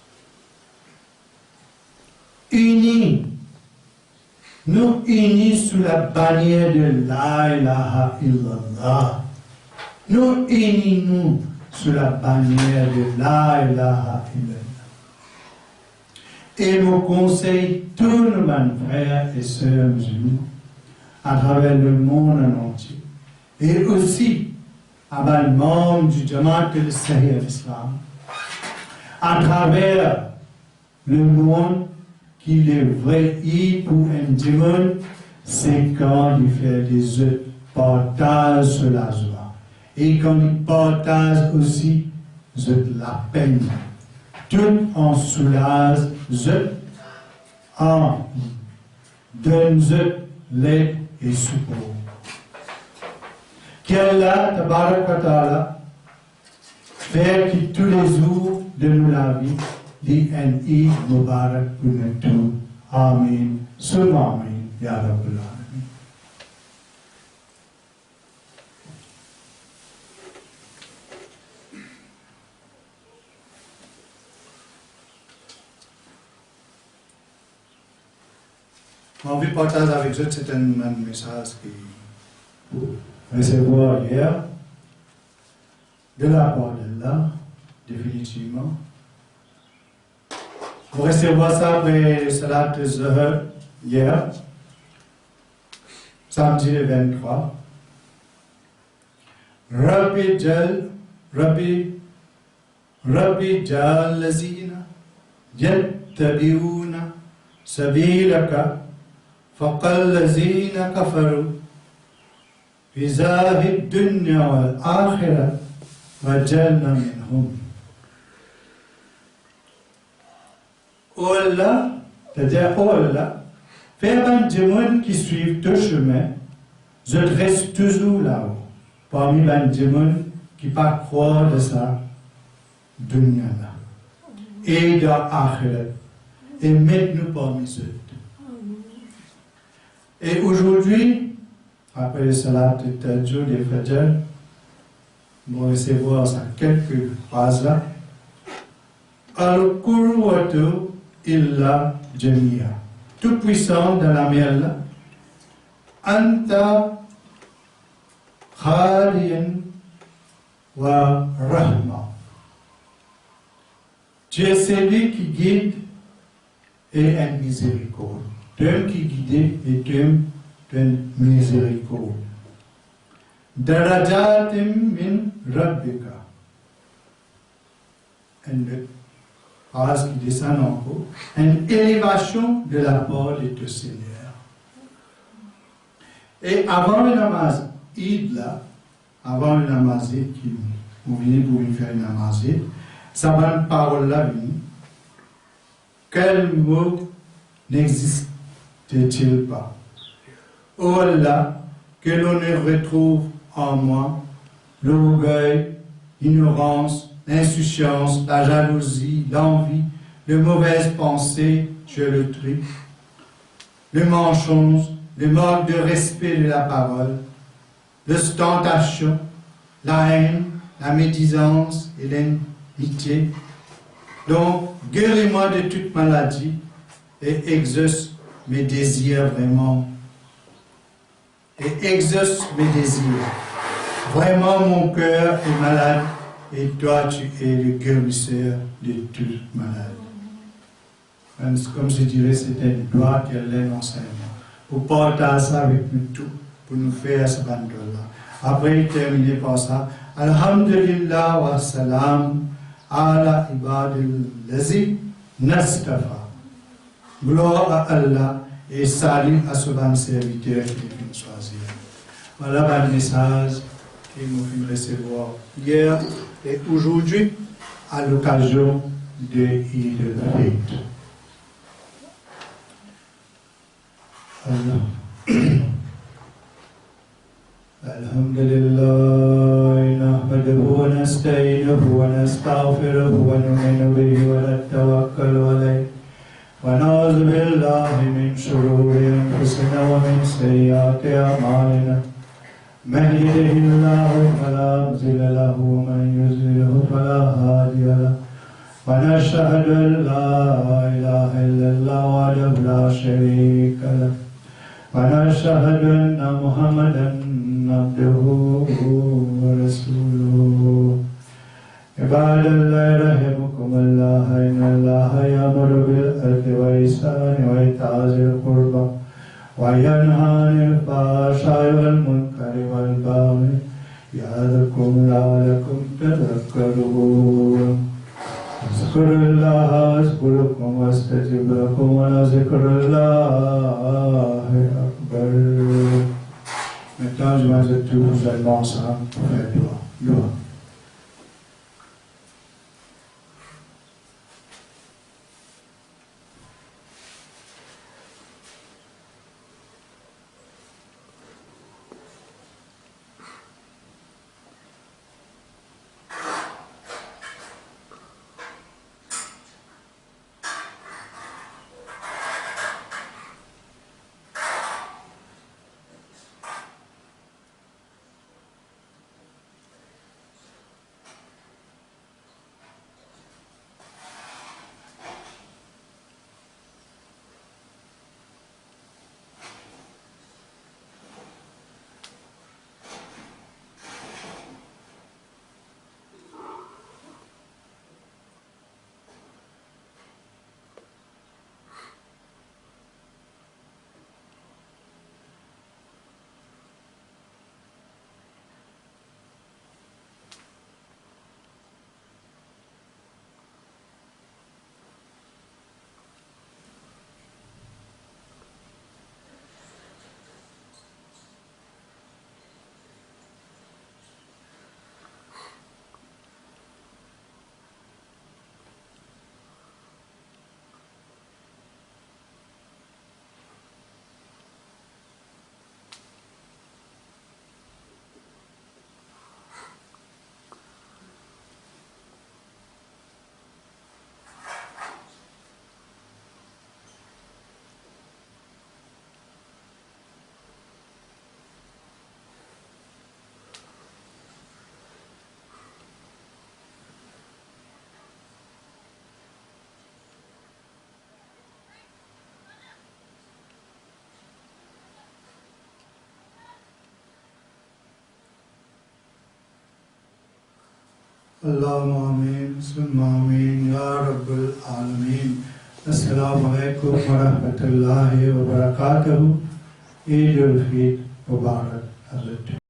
Unis, nous unis sous la bannière de La ilaha illallah. Nous unis nous sous la bannière de La ilaha illallah. Et je conseille tous nos frères et sœurs musulmans à travers le monde en entier. Et aussi à les membres du Jamaat al-Sahih al-Islam, à travers le monde qu'il est vrai pour un démon, c'est quand il fait des œufs, partage sur la joie. Et quand il partage aussi, la peine. Tout en soulage, en donne l'aide et support. Qu'Allah, Tabarak wa Ta'ala, fait que tous les jours de nous la vie, dit un Eid Mubarak pour nous tous. Amen. Seulement Amen. Ya Rabbal Alamin. J'ai envie de partager avec vous, c'est un message qui recevoir hier de la part d'Allah, définitivement. Vous recevoir ça après Salat Zuhr hier, samedi le 23. Rabbi Jal Lazina Yattabi'una Sabilaka Faqal Lazina Kafaru في زاهد الدنيا والآخرة وجعلنا منهم. Oh Allah, c'est-à-dire oh Allah, fais un démon qui suivent deux chemins, je reste toujours là-haut, parmi les démons qui pas croire de ça, dunya là, et dans l'Akhirat. et mette-nous parmi eux. Et aujourd'hui, après le salat de Tajjud et Fajr, on va recevoir ça quelques phrases là. Al-Qurwatu illa Jamia. Tout puissant dans la mer là. Anta Khaliyan wa Rahma. Tu es celui qui guide et un miséricorde. Dieu qui guide et Dieu d'un miséricorde. Darajatim min Rabbika. Une phrase qui descend encore. Une élévation de la part de ton Seigneur. Et avant le namaz Eid là, avant le namaz Eid qui vous venez pour faire le namaz Eid, ça va une parole là venir. Quel mot n'existe-t-il pas? Oh Allah, que l'on ne retrouve en moi l'orgueil, l'ignorance, l'insouciance, la jalousie, l'envie, les mauvaises pensées chez l'autrui, le mensonge, le manque de respect de la parole, l'ostentation, la haine, la médisance et l'amitié. Donc, guéris-moi de toute maladie et exauce mes désirs vraiment. Et exauce mes désirs. Vraiment, mon cœur est malade et toi, tu es le guérisseur de toute maladie. Comme je dirais, c'est une gloire qu'elle est enseignement. Pour partager ça avec nous tous, pour nous faire ce bandeau-là. Après, terminer par ça. Alhamdulillah wa salam ala ibadil lazi nastafa. Gloire à Allah et salut à ce bon serviteur qui est venu choisir. Voilà le message que nous venons recevoir hier et aujourd'hui à l'occasion de Eid al-Fitr. الحمد لله نحمده ونستعينه ونستغفره ونؤمن به ونتوكل عليه ونعوذ بالله من شرور انفسنا ومن سيئات اعمالنا من يهده الله فلا مضل له ومن يضلل فلا هادي له ونشهد ان لا اله الا الله وحده لا شريك له ونشهد أن محمدا عبده ورسوله عباد الله رحمكم الله إن الله يأمر بالعدل والإحسان وإيتاء ذي القربى وينهى عن الفحشاء والمنكر والبغي يعظكم لعلكم تذكرون اذكروا الله اذكركم واستجب لكم ولذكر الله أكبر. Maintenant, je m'invite tous musulmans ensemble pour faire dua. Allahumma amin, summa amin, ya Rabbal Alameen. Assalamu alaikum wa rahmatullahi wa barakatuhu. Eid al-Fitr Mubarak.